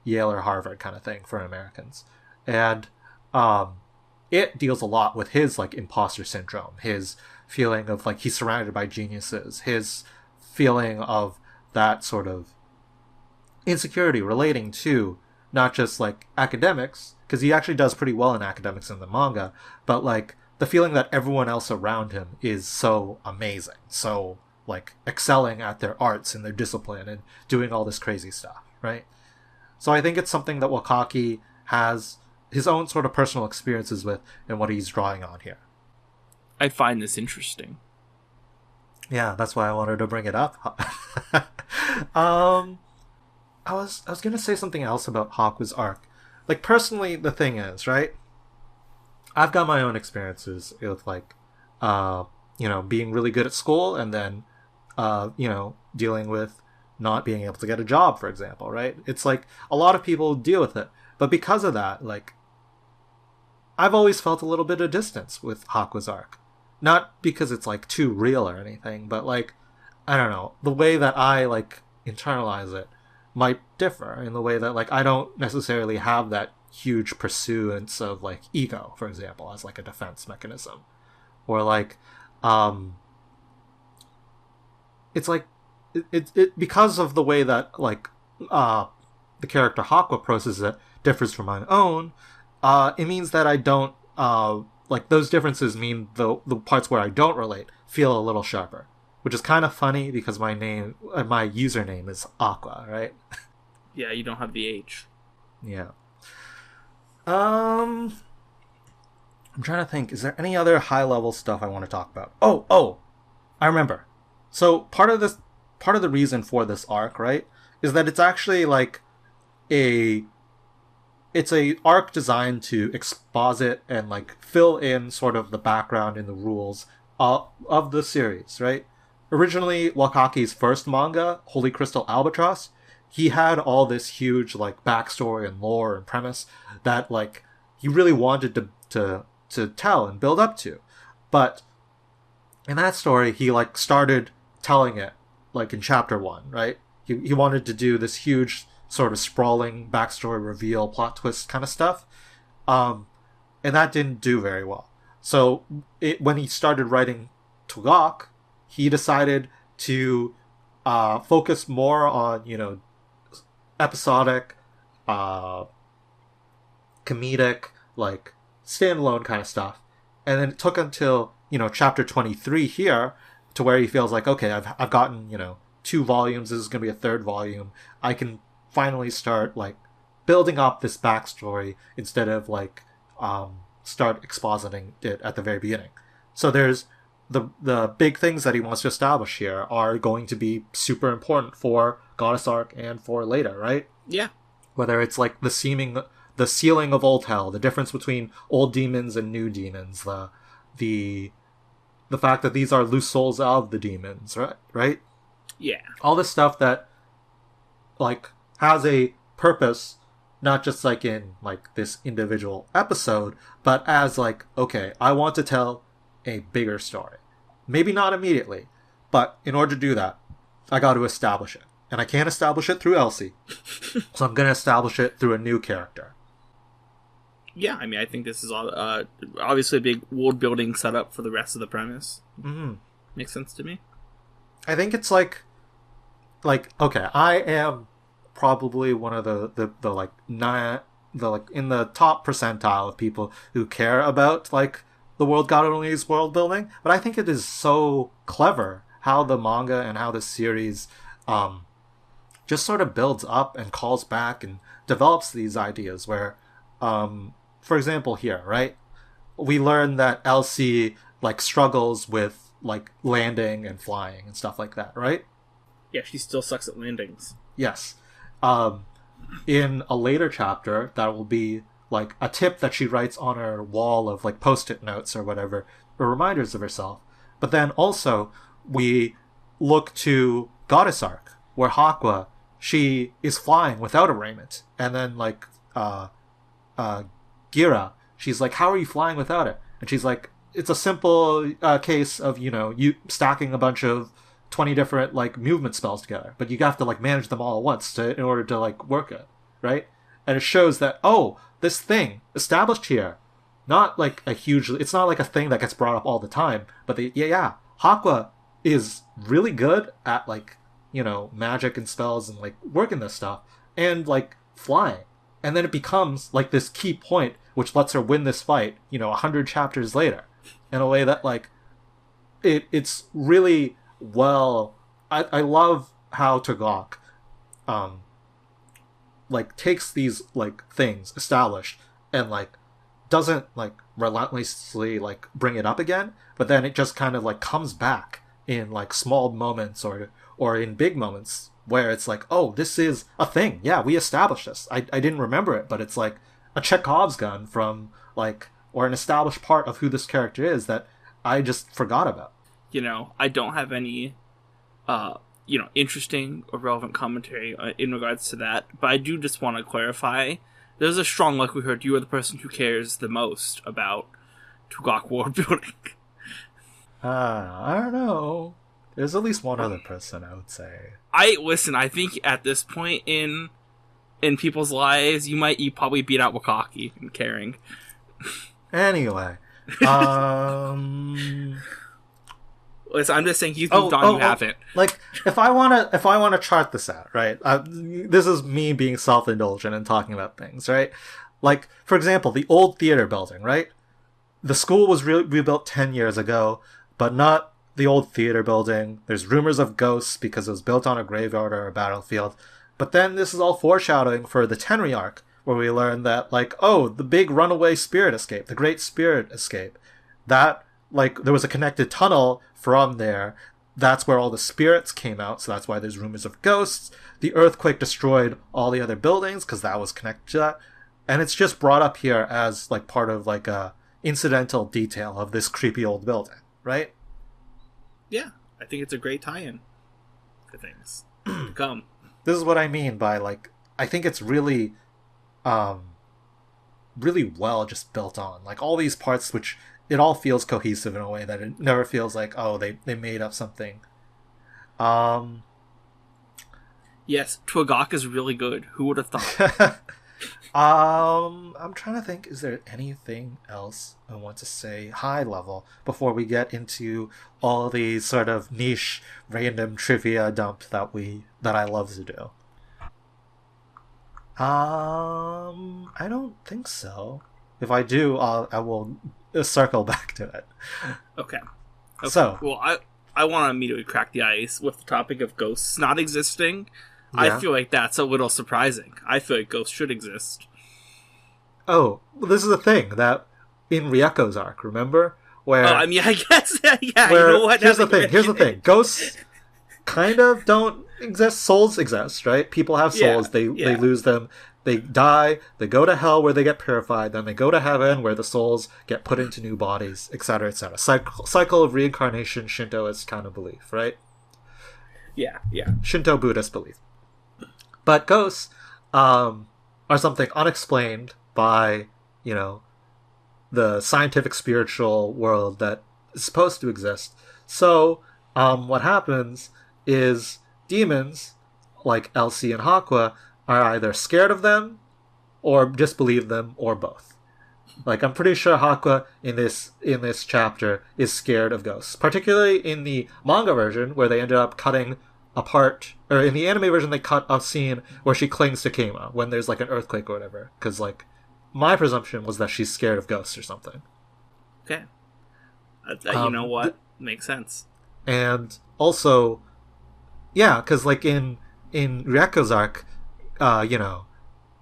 Yale or Harvard kind of thing for Americans. And it deals a lot with his like imposter syndrome, his feeling of like he's surrounded by geniuses, his feeling of that sort of insecurity relating to not just like academics, because he actually does pretty well in academics in the manga, but like the feeling that everyone else around him is so amazing, so like excelling at their arts and their discipline and doing all this crazy stuff, right? So I think it's something that Wakaki has his own sort of personal experiences with and what he's drawing on here. I find this interesting. Yeah, that's why I wanted to bring it up. I was gonna say something else about Haqua's arc. Like, personally, the thing is, right? I've got my own experiences with like, being really good at school and then, dealing with not being able to get a job, for example, right? It's like a lot of people deal with it, but because of that, like, I've always felt a little bit of distance with Haqua's arc. Not because it's like too real or anything, but like, I don't know, the way that I like internalize it might differ in the way that like I don't necessarily have that huge pursuance of like ego, for example, as like a defense mechanism, or like it's like it because of the way that like the character Haqua processes it differs from my own. It means that I don't like those differences mean the parts where I don't relate feel a little sharper, which is kind of funny because my username is Aqua, right? Yeah, you don't have the H. Yeah. I'm trying to think. Is there any other high level stuff I want to talk about? Oh, I remember. So part of the reason for this arc, right, is that it's actually like it's a arc designed to exposit and like fill in sort of the background and the rules of the series, right? Originally, Wakaki's first manga, Holy Crystal Albatross, he had all this huge like backstory and lore and premise that like he really wanted to tell and build up to. But in that story, he like started telling it like in chapter 1, right? He wanted to do this huge sort of sprawling backstory reveal, plot twist kind of stuff. And that didn't do very well. So when he started writing TWGOK, he decided to focus more on, episodic, comedic, like standalone kind of stuff. And then it took until, chapter 23 here to where he feels like, okay, I've gotten, 2 volumes. This is going to be a 3rd volume. I can finally start like building up this backstory instead of like start expositing it at the very beginning. So there's the big things that he wants to establish here are going to be super important for Goddess Arc and for later, right? Yeah. Whether it's like the sealing of old hell, the difference between old demons and new demons, the fact that these are loose souls of the demons, right? Yeah. All this stuff that like has a purpose, not just like in like this individual episode, but as like, okay, I want to tell a bigger story. Maybe not immediately, but in order to do that, I got to establish it. And I can't establish it through Elsie. So I'm going to establish it through a new character. Yeah, I mean, I think this is all obviously a big world building setup for the rest of the premise. Mm-hmm. Makes sense to me. I think it's like okay, I am probably one of the like in the top percentile of people who care about like the world God only's world building, but I think it is so clever how the manga and how the series just sort of builds up and calls back and develops these ideas where, for example, here, right? We learn that Elsie like struggles with like landing and flying and stuff like that, right? Yeah, she still sucks at landings. Yes. In a later chapter, that will be like a tip that she writes on her wall of like post-it notes or whatever, or reminders of herself. But then also we look to Goddess Arc, where Haqua, she is flying without a raiment, and then like Gira, she's like, "How are you flying without it?" And she's like, "It's a simple case of you stacking a bunch of 20 different like movement spells together, but you have to like manage them all at once in order to like work it, right?" And it shows that this thing established here, not like it's not like a thing that gets brought up all the time, but Haqua is really good at like magic and spells and like working this stuff and like flying, and then it becomes like this key point which lets her win this fight 100 chapters later in a way that like it's really well. I love how TWGOK like takes these like things established and like doesn't like relentlessly like bring it up again, but then it just kind of like comes back in like small moments or in big moments where it's like, oh, this is a thing. Yeah, we established this. I didn't remember it, but it's like a Chekhov's gun from like, or an established part of who this character is that I just forgot about. I don't have any interesting or relevant commentary in regards to that, but I do just want to clarify, there's a strong likelihood you are the person who cares the most about TWGOK world building. I don't know. There's at least one other person, I would say. I think at this point in people's lives, you probably beat out Wakaki in caring. Anyway, listen, I'm just saying he's moved on. You haven't. Like, if I wanna chart this out, right? This is me being self-indulgent and talking about things, right? Like, for example, the old theater building, right? The school was rebuilt 10 years ago, but not the old theater building. There's rumors of ghosts because it was built on a graveyard or a battlefield. But then this is all foreshadowing for the Tenri arc, where we learn that, like, the big runaway spirit escape, the great spirit escape, that, like, there was a connected tunnel from there. That's where all the spirits came out, so that's why there's rumors of ghosts. The earthquake destroyed all the other buildings, because that was connected to that. And it's just brought up here as, like, part of, like, a incidental detail of this creepy old building, right? Yeah, I think it's a great tie-in for things to come. This is what I mean by, like, I think it's really, really well just built on. Like, all these parts, which it all feels cohesive in a way that it never feels like, they made up something. Yes, TWGOK is really good. Who would have thought? I'm trying to think, is there anything else I want to say high level before we get into all these sort of niche random trivia dump that I love to do? I don't think so. If I do, I will circle back to it. Okay. So, well, I want to immediately crack the ice with the topic of ghosts not existing. Yeah. I feel like that's a little surprising. I feel like ghosts should exist. Oh, well, this is the thing that in Rieko's arc, remember? Where I guess, yeah. Where, you know what? Here's the thing. Ghosts kind of don't exist. Souls exist, right? People have souls. They lose them. They die. They go to hell where they get purified. Then they go to heaven where the souls get put into new bodies, etc., etc. Cycle of reincarnation, Shintoist kind of belief, right? Yeah. Shinto Buddhist belief. But ghosts are something unexplained by, the scientific spiritual world that is supposed to exist. So, what happens is demons, like Elsie and Haqua, are either scared of them, or disbelieve them, or both. Like, I'm pretty sure Haqua in this chapter is scared of ghosts. Particularly in the manga version, where they ended up cutting apart, or in the anime version they cut a scene where she clings to Keima when there's like an earthquake or whatever, because like my presumption was that she's scared of ghosts or something. Okay, You know what? Makes sense. And also, yeah, because like in Ryako's arc, you know,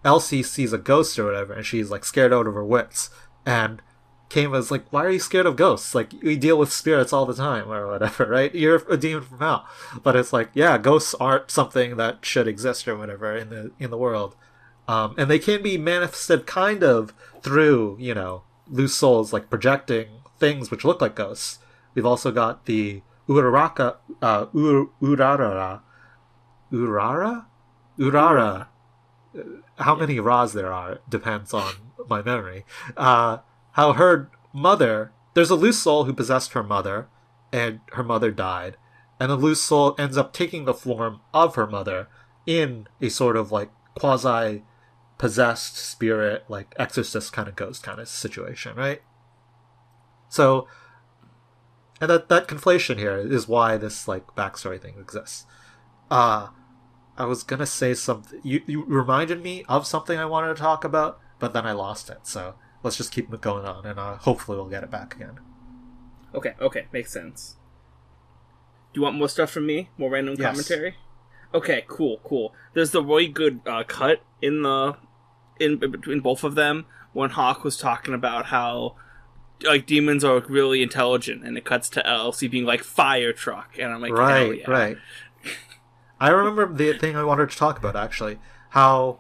Elsie sees a ghost or whatever, and she's like scared out of her wits. And Keima's like, "Why are you scared of ghosts? Like, we deal with spirits all the time, or whatever, right? You're a demon from hell." But it's like, yeah, ghosts aren't something that should exist or whatever in the world, and they can be manifested kind of through, you know, loose souls like projecting things which look like ghosts. We've also got the Urara. How many Ras there are depends on my memory. How her mother, there's a loose soul who possessed her mother, and her mother died, and the loose soul ends up taking the form of her mother in a sort of like quasi possessed spirit, like exorcist kind of ghost kind of situation, right? So, and that conflation here is why this like backstory thing exists. I was gonna say something. You reminded me of something I wanted to talk about, but then I lost it. So let's just keep it going on, and hopefully we'll get it back again. Okay, makes sense. Do you want more stuff from me? More random commentary? Okay, cool. There's the really good cut in between both of them when Hawk was talking about how like demons are really intelligent, and it cuts to Elsie being like fire truck, and I'm like, right. I remember the thing I wanted to talk about, actually. How,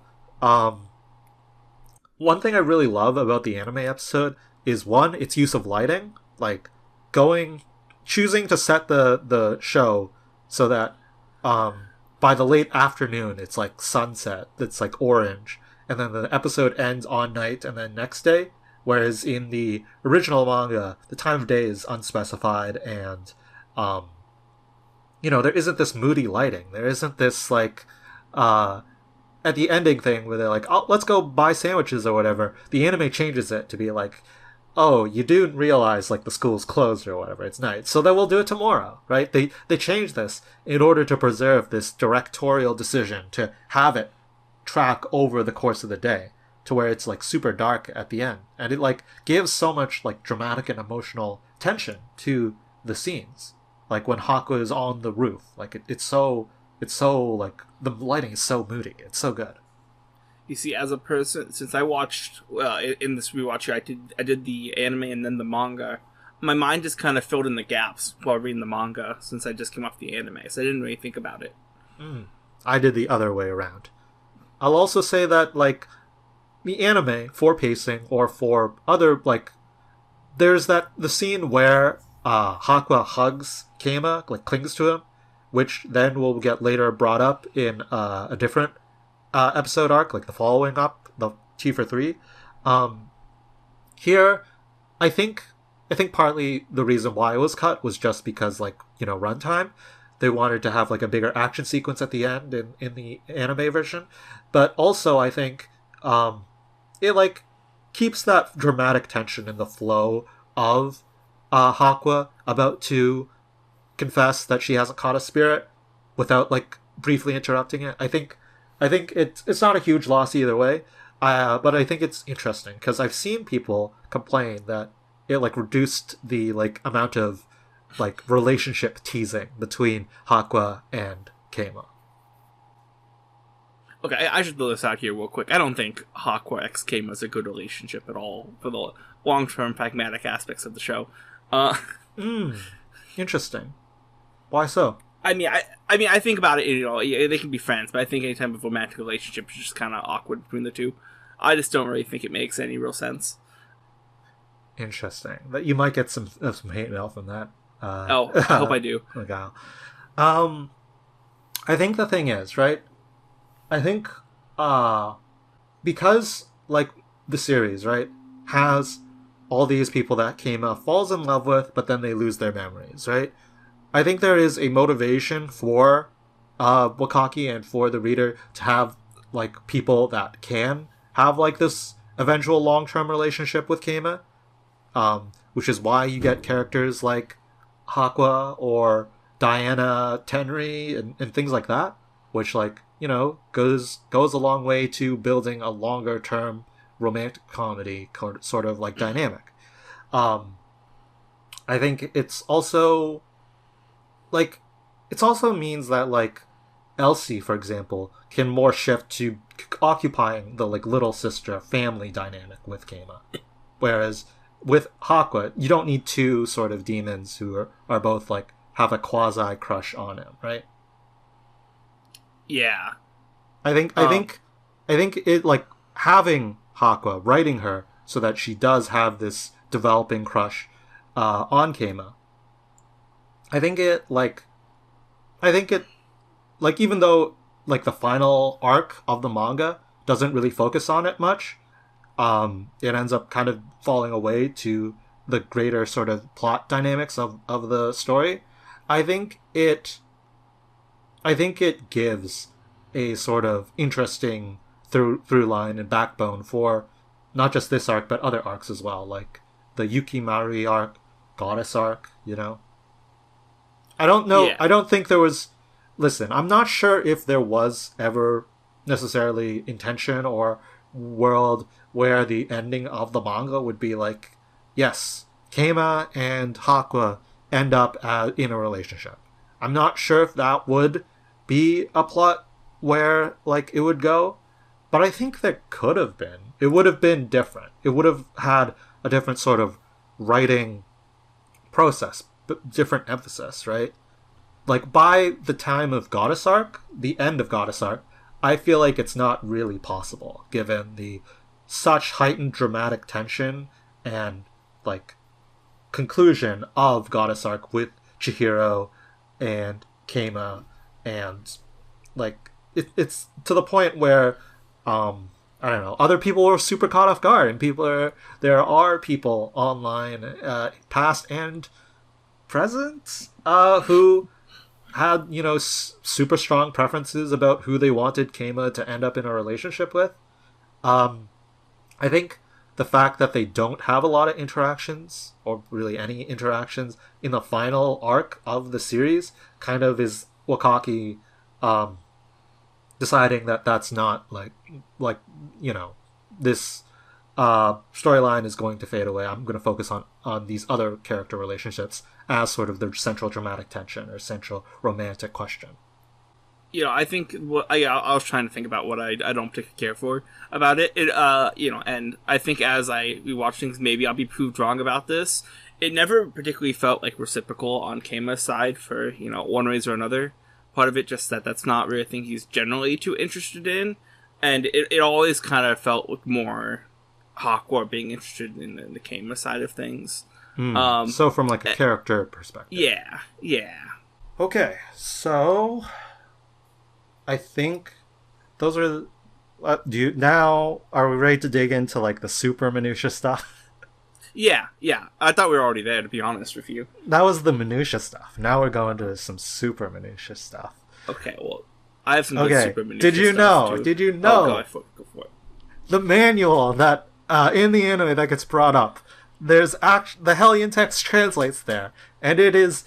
one thing I really love about the anime episode is, one, its use of lighting. Like, choosing to set the show so that, by the late afternoon, it's like sunset, it's like orange, and then the episode ends on night and then next day. Whereas in the original manga, the time of day is unspecified, and, you know, there isn't this moody lighting. There isn't this, like, at the ending thing where they're like, "Oh, let's go buy sandwiches," or whatever. The anime changes it to be like, "Oh, you do realize, like, the school's closed or whatever. It's night. So then we'll do it tomorrow," right? They changed this in order to preserve this directorial decision to have it track over the course of the day to where it's, like, super dark at the end. And it, like, gives so much, like, dramatic and emotional tension to the scenes. Like when Haqua is on the roof, like it's so like the lighting is so moody. It's so good. You see, as a person, since I watched in this rewatch here, I did the anime and then the manga. My mind just kind of filled in the gaps while reading the manga since I just came off the anime, so I didn't really think about it. I did the other way around. I'll also say that like the anime for pacing or for other like there's the scene where Haqua hugs Keima, like clings to him, which then will get later brought up in a different episode arc, like the following up, the T for 3. Here, I think partly the reason why it was cut was just because, like, you know, runtime. They wanted to have like a bigger action sequence at the end in the anime version, but also I think it like keeps that dramatic tension in the flow of Haqua about to confess that she hasn't caught a spirit without like briefly interrupting it. I think it's not a huge loss either way, but I think it's interesting because I've seen people complain that it like reduced the like amount of like relationship teasing between Haqua and Keima. Okay, I should throw this out here real quick. I don't think Haqua x Keima is a good relationship at all for the long-term pragmatic aspects of the show. Interesting. Why so? I mean, I think about it. You know, they can be friends, but I think any type of romantic relationship is just kind of awkward between the two. I just don't really think it makes any real sense. Interesting. But you might get some hate mail from that. I hope I do. I think the thing is, right? I think because like the series, right, has all these people that Keima falls in love with, but then they lose their memories, right? I think there is a motivation for Wakaki and for the reader to have like people that can have like this eventual long-term relationship with Keima, which is why you get characters like Haqua or Diana Tenri and things like that, which like, you know, goes a long way to building a longer-term romantic comedy sort of like dynamic. I I think it's also like it also means that like Elsie, for example, can more shift to occupying the like little sister family dynamic with Keima, whereas with Haqua, you don't need two sort of demons who are both like have a quasi crush on him, right? Yeah. I think it like having Haqua writing her so that she does have this developing crush on Keima. I think it even though like the final arc of the manga doesn't really focus on it much, it ends up kind of falling away to the greater sort of plot dynamics of the story. I think it gives a sort of interesting through line and backbone for not just this arc but other arcs as well, like the Yukimari arc, Goddess arc, you know. I don't know. Yeah. I don't think there was. Listen, I'm not sure if there was ever necessarily intention or world where the ending of the manga would be like, yes, Keima and Haqua end up in a relationship. I'm not sure if that would be a plot where like it would go, but I think there could have been. It would have been different. It would have had a different sort of writing process, but different emphasis, right? Like by the time of Goddess Arc, the end of Goddess Arc, I feel like it's not really possible given the such heightened dramatic tension and like conclusion of Goddess Arc with Chihiro and Keima, and like it's to the point where I don't know, other people were super caught off guard, and there are people online, past and present, who had, you know, super strong preferences about who they wanted Keima to end up in a relationship with. I think the fact that they don't have a lot of interactions, or really any interactions, in the final arc of the series kind of is Wakaki deciding that that's not like you know, this storyline is going to fade away. I'm going to focus on these other character relationships as sort of the central dramatic tension or central romantic question. You know, I think I was trying to think about what I don't particularly care for about it. You know, and I think as I rewatch things, maybe I'll be proved wrong about this. It never particularly felt like reciprocal on Keima's side for, you know, one reason or another. Part of it just that's not really a thing he's generally too interested in, and it always kind of felt like more Haqua being interested in the Keima side of things. So from like a character perspective. Yeah. Okay, so I think those are. Are we ready to dig into like the super minutia stuff? Yeah. I thought we were already there, to be honest with you. That was the minutia stuff. Now we're going to some super minutia stuff. Okay, well, I have some good super minutia Did you know? Too. Did you know? Go for it. The manual that in the anime that gets brought up, there's the Hellion text translates there, and it is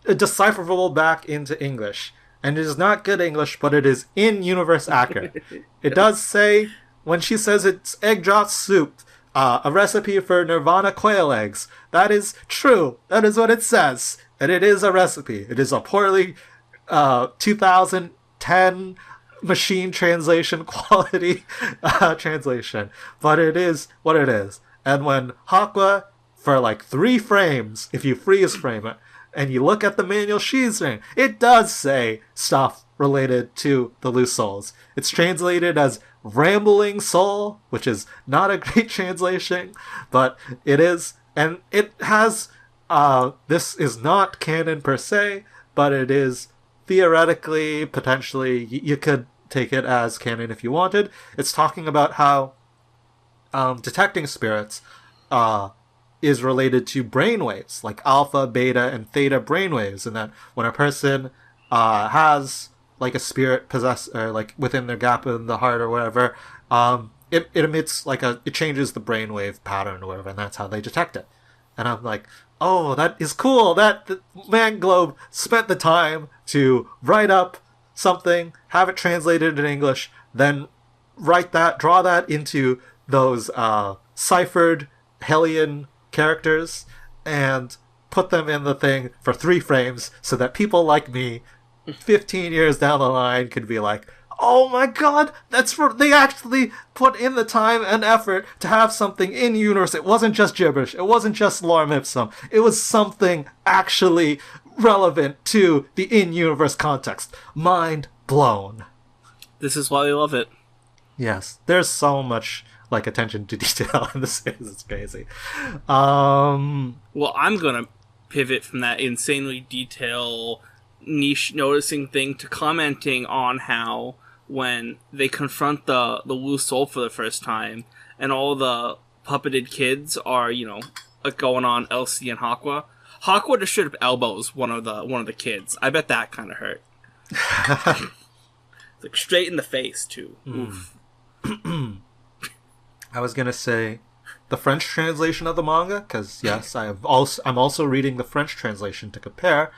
decipherable back into English. And it is not good English, but it is in-universe accurate. It does say, when she says it's egg drop soup, a recipe for Nirvana quail eggs. That is true. That is what it says. And it is a recipe. It is a poorly 2010 machine translation quality translation. But it is what it is. And when Haqua, for like 3 frames, if you freeze frame it, and you look at the manual she's reading, it does say stuff related to the loose souls. It's translated as rambling soul, which is not a great translation, but it is, and it has, this is not canon per se, but it is theoretically, potentially, you could take it as canon if you wanted. It's talking about how detecting spirits is related to brainwaves, like alpha, beta, and theta brainwaves, and that when a person has like a spirit possessed, or like within their gap in the heart or whatever, it emits like it changes the brainwave pattern or whatever, and that's how they detect it. And I'm like, oh, that is cool. That the Manglobe spent the time to write up something, have it translated in English, then draw that into those ciphered Hellion characters, and put them in the thing for 3 frames so that people like me 15 years down the line could be like, oh my god, they actually put in the time and effort to have something in universe. It wasn't just gibberish. It wasn't just lorem ipsum. It was something actually relevant to the in-universe context. Mind blown. This is why we love it. Yes, there's so much like attention to detail in this series. It's crazy. Well, I'm gonna pivot from that insanely detail niche noticing thing to commenting on how when they confront the loose soul for the first time and all the puppeted kids are, you know, going on Elsie and Haqua. Haqua just straight up elbows one of the kids. I bet that kind of hurt. Like straight in the face too. Oof. I was gonna say the French translation of the manga, because yes, I'm also reading the French translation to compare.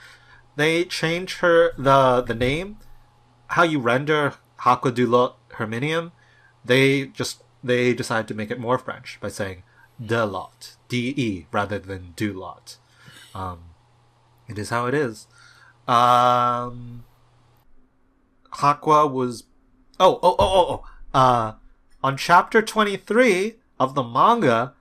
They change the name, how you render Haqua du Lot Herminium. They decide to make it more French by saying de lot, de rather than du lot. It is how it is. Haqua was on chapter 23 of the manga,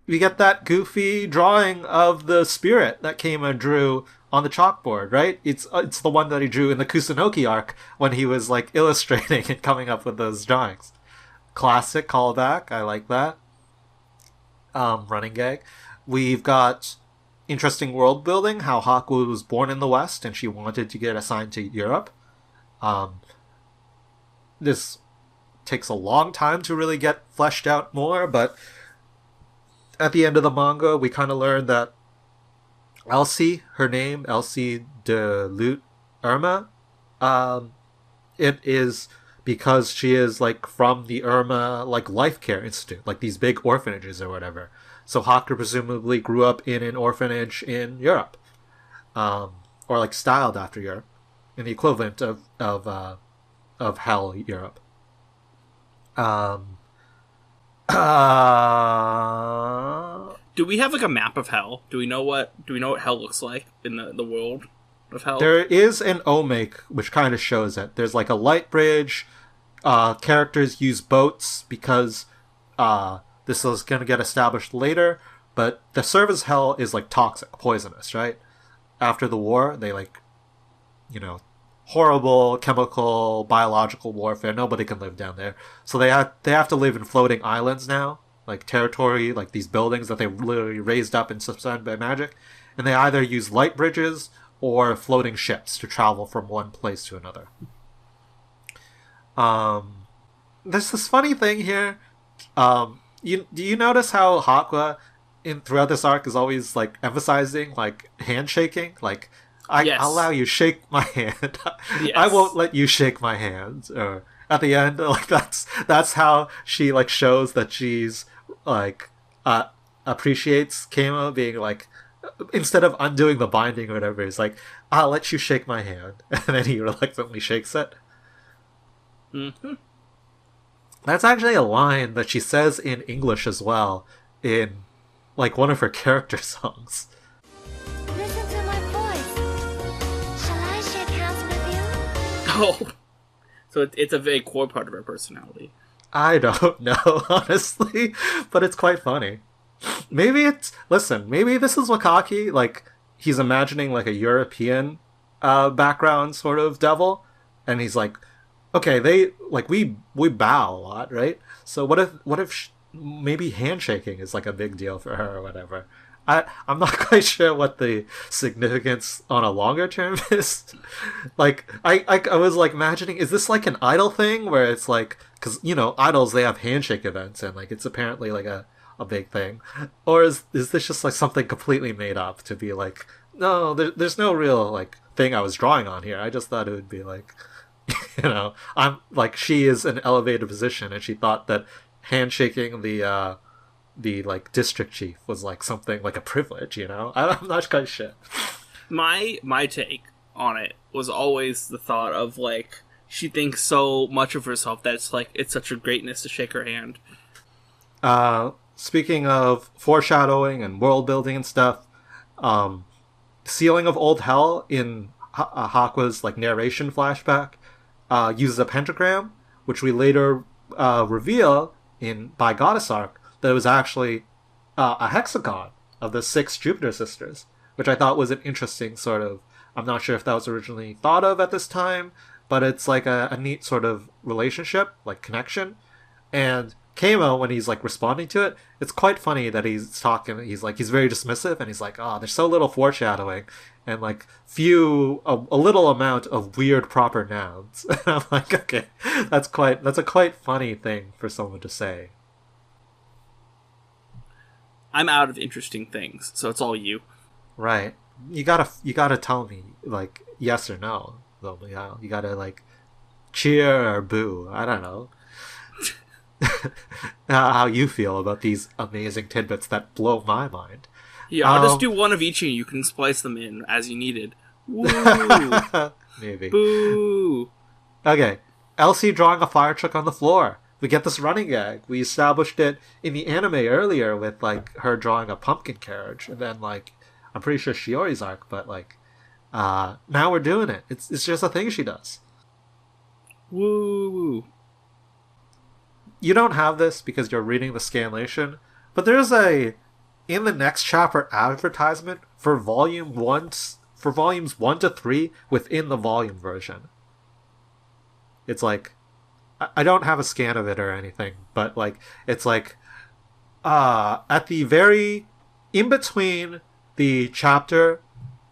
we get that goofy drawing of the spirit that Keima drew on the chalkboard, right? It's the one that he drew in the Kusunoki Arc when he was like illustrating and coming up with those drawings. Classic callback. I like that. Running gag. We've got interesting world building, how Haqua was born in the West and she wanted to get assigned to Europe. This takes a long time to really get fleshed out more, but at the end of the manga, we kind of learn that Elsie, her name, Elsie de Lute Irma, it is because she is like from the Irma like life care institute, like these big orphanages or whatever. So Haqua presumably grew up in an orphanage in Europe, or like styled after Europe, in the equivalent of Hell Europe. Do we have like a map of Hell? Do we know what Hell looks like in the world of Hell? There is an omake which kind of shows it. There's like a light bridge. Characters use boats because this is going to get established later. But the surface Hell is like toxic, poisonous, right? After the war, they like, you know, horrible chemical, biological warfare. Nobody can live down there. So they have to live in floating islands now, like territory, like these buildings that they literally raised up and suspended by magic. And they either use light bridges or floating ships to travel from one place to another. There's this funny thing here. Do you notice how Haqua throughout this arc is always like emphasizing like handshaking, like yes. I'll allow you shake my hand. Yes. I won't let you shake my hand. Or at the end, like that's how she like shows that she's like appreciates Keima being like, instead of undoing the binding or whatever, he's like, I'll let you shake my hand, and then he reluctantly shakes it. Mm-hmm. That's actually a line that she says in English as well, in like one of her character songs. Oh, so it's a very core part of her personality. I don't know, honestly, but it's quite funny. Maybe this is Wakaki, like, he's imagining, like, a European background sort of devil, and he's like, okay, we bow a lot, right? So what if maybe handshaking is, like, a big deal for her or whatever? I'm not quite sure what the significance on a longer term is. Like, I was, like, imagining, is this, like, an idol thing where it's, like, because, you know, idols, they have handshake events, and, like, it's apparently, like, a big thing. Or is this just, like, something completely made up to be, like, no, there's no real, like, thing I was drawing on here. I just thought it would be, like, you know, I'm, like, she is an elevated position, and she thought that handshaking the like district chief was like something like a privilege, you know. I'm not quite sure. My take on it was always the thought of like she thinks so much of herself that it's such a greatness to shake her hand. Speaking of foreshadowing and world building and stuff, Ceiling of Old Hell in Haqua's like narration flashback uses a pentagram, which we later reveal by Goddess Arc that it was actually a hexagon of the 6 Jupiter sisters, which I thought was an interesting sort of. I'm not sure if that was originally thought of at this time, but it's like a neat sort of relationship, like connection. And Kamo, when he's like responding to it, it's quite funny that he's talking. He's very dismissive, and he's like, "Oh, there's so little foreshadowing, and like a little amount of weird proper nouns." And I'm like, okay, that's a quite funny thing for someone to say. I'm out of interesting things, so it's all you. Right. You gotta tell me like yes or no. Though, you gotta like cheer or boo. I don't know. How you feel about these amazing tidbits that blow my mind. Yeah, I'll just do one of each and you can splice them in as you needed. Woo! Maybe. Boo! Okay. Elsie drawing a fire truck on the floor. We get this running gag. We established it in the anime earlier with like her drawing a pumpkin carriage, and then like I'm pretty sure Shiori's arc, but like now we're doing it. It's just a thing she does. Woo! You don't have this because you're reading the scanlation, but there's in the next chapter advertisement for volumes 1 to 3 within the volume version. It's like I don't have a scan of it or anything, but like it's like at the very in between the chapter,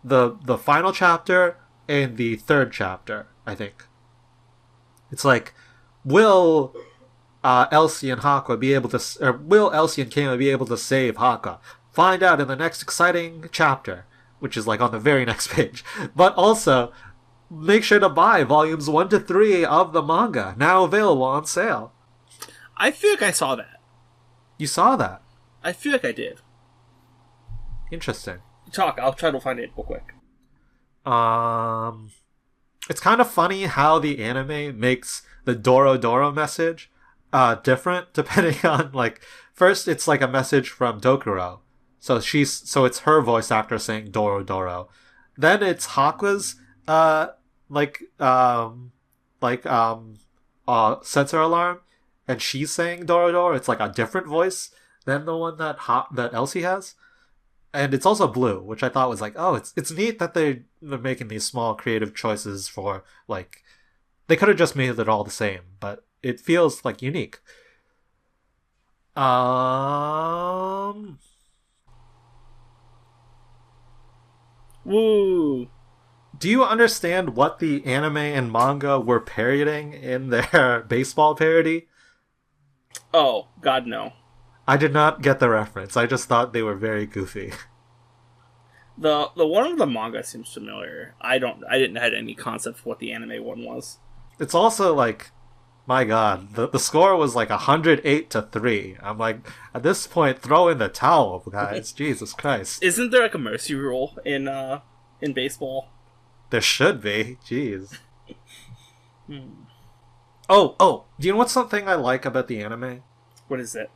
the final chapter and the third chapter, I think. It's like, will Elsie and Haqua be able to, or will Elsie and Kama be able to save Haqua? Find out in the next exciting chapter, which is like on the very next page. But also, make sure to buy volumes 1 to 3 of the manga, now available on sale. I feel like I saw that. You saw that? I feel like I did. Interesting. Talk, I'll try to find it real quick. It's kind of funny how the anime makes the Doro Doro message different depending on like first it's like a message from Dokuro. So it's her voice actor saying Doro Doro. Then it's Hakua's sensor alarm and she's saying Doro Doro. It's like a different voice than the one that Elsie has. And it's also blue, which I thought was like, oh, it's neat that they're making these small creative choices for like they could have just made it all the same, but it feels like unique. Woo! Do you understand what the anime and manga were parodying in their baseball parody? Oh, God, no. I did not get the reference. I just thought they were very goofy. The one of the manga seems familiar. I didn't have any concept of what the anime one was. It's also like, my God, the score was like 108-3. I'm like, at this point, throw in the towel, guys. Jesus Christ. Isn't there like a mercy rule in baseball? There should be. Jeez. Oh, do you know what's something I like about the anime? What is it?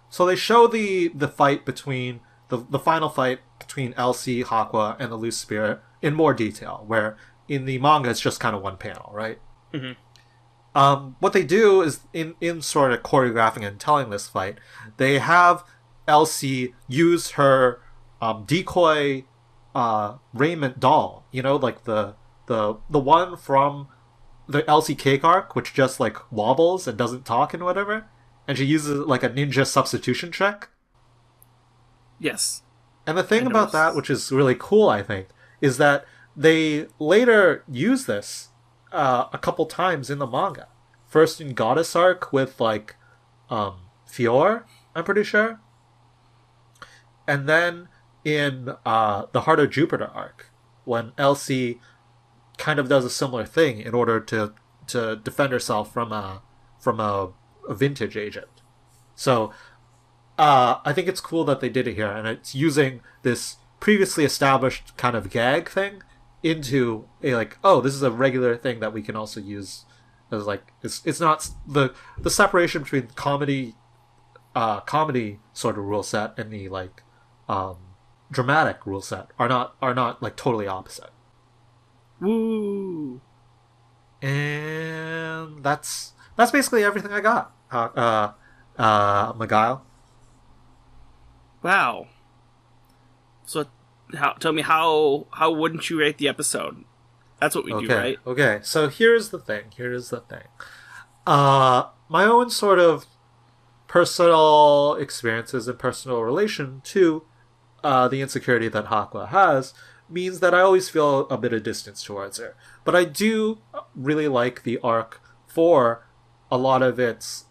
So they show the fight between the final fight between Elsie, Haqua, and the Loose Spirit in more detail, where in the manga it's just kind of one panel, right? Mm-hmm. What they do is in sort of choreographing and telling this fight, they have Elsie use her decoy raiment doll, you know, like the one from the Elsie Cake arc, which just like wobbles and doesn't talk and whatever. And she uses like a ninja substitution check. Yes. And the thing about that, which is really cool, I think, is that they later use this a couple times in the manga. First in Goddess Arc with like Fior, I'm pretty sure. And then in the Heart of Jupiter arc, when Elsie kind of does a similar thing in order to defend herself from a vintage agent. So I think it's cool that they did it here, and it's using this previously established kind of gag thing into a like, oh, this is a regular thing that we can also use as like it's not the separation between comedy sort of rule set and the like dramatic rule set are not like totally opposite. Woo! And that's basically everything I got. Magile. Wow. So, tell me how wouldn't you rate the episode? That's what we do, right? Okay. So here's the thing. My own sort of personal experiences and personal relation to the insecurity that Haqua has means that I always feel a bit of distance towards her. But I do really like the arc for a lot of its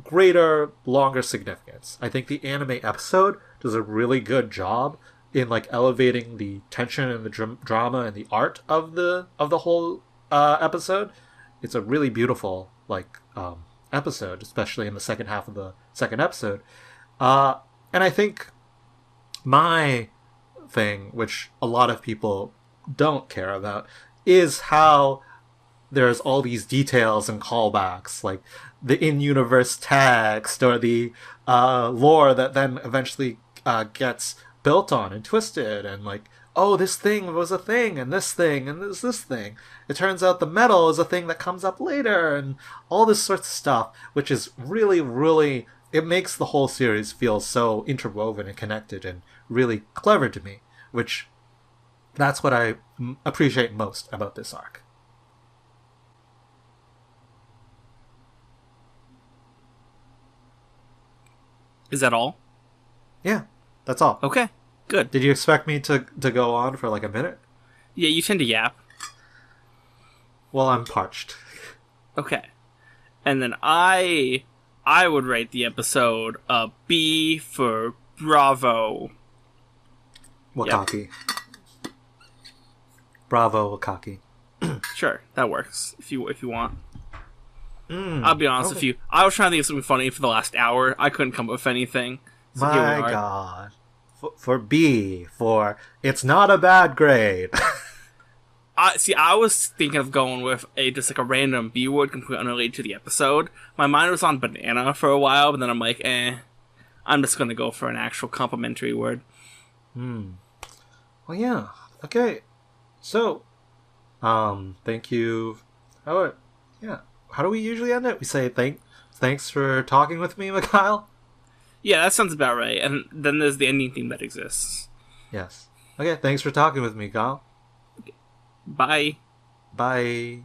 greater, longer significance. I think the anime episode does a really good job in like elevating the tension and the drama and the art of the whole episode. It's a really beautiful episode, especially in the second half of the second episode. And I think my thing, which a lot of people don't care about, is how there's all these details and callbacks, like the in-universe text or the lore that then eventually gets built on and twisted, and like, oh, this thing was a thing, and this thing, and this thing. It turns out the metal is a thing that comes up later, and all this sorts of stuff, which is really, really, it makes the whole series feel so interwoven and connected and really clever to me, which that's what I appreciate most about this arc. Is that all? Yeah, that's all. Okay, good. Did you expect me to go on for like a minute? Yeah, you tend to yap. Well, I'm parched. Okay. And then I would rate the episode a B for Bravo. Wakaki. Yep. Bravo, Wakaki. Sure, that works if you want. I'll be honest with you. I was trying to think of something funny for the last hour. I couldn't come up with anything. So my God. For B, for it's not a bad grade. I was thinking of going with just like a random B word completely unrelated to the episode. My mind was on banana for a while, but then I'm like, I'm just going to go for an actual complimentary word. Well, yeah. Okay. So, thank you. How do we usually end it? We say thanks for talking with me, Mikhail? Yeah, that sounds about right. And then there's the ending theme that exists. Yes. Okay, thanks for talking with me, Kyle. Bye. Bye.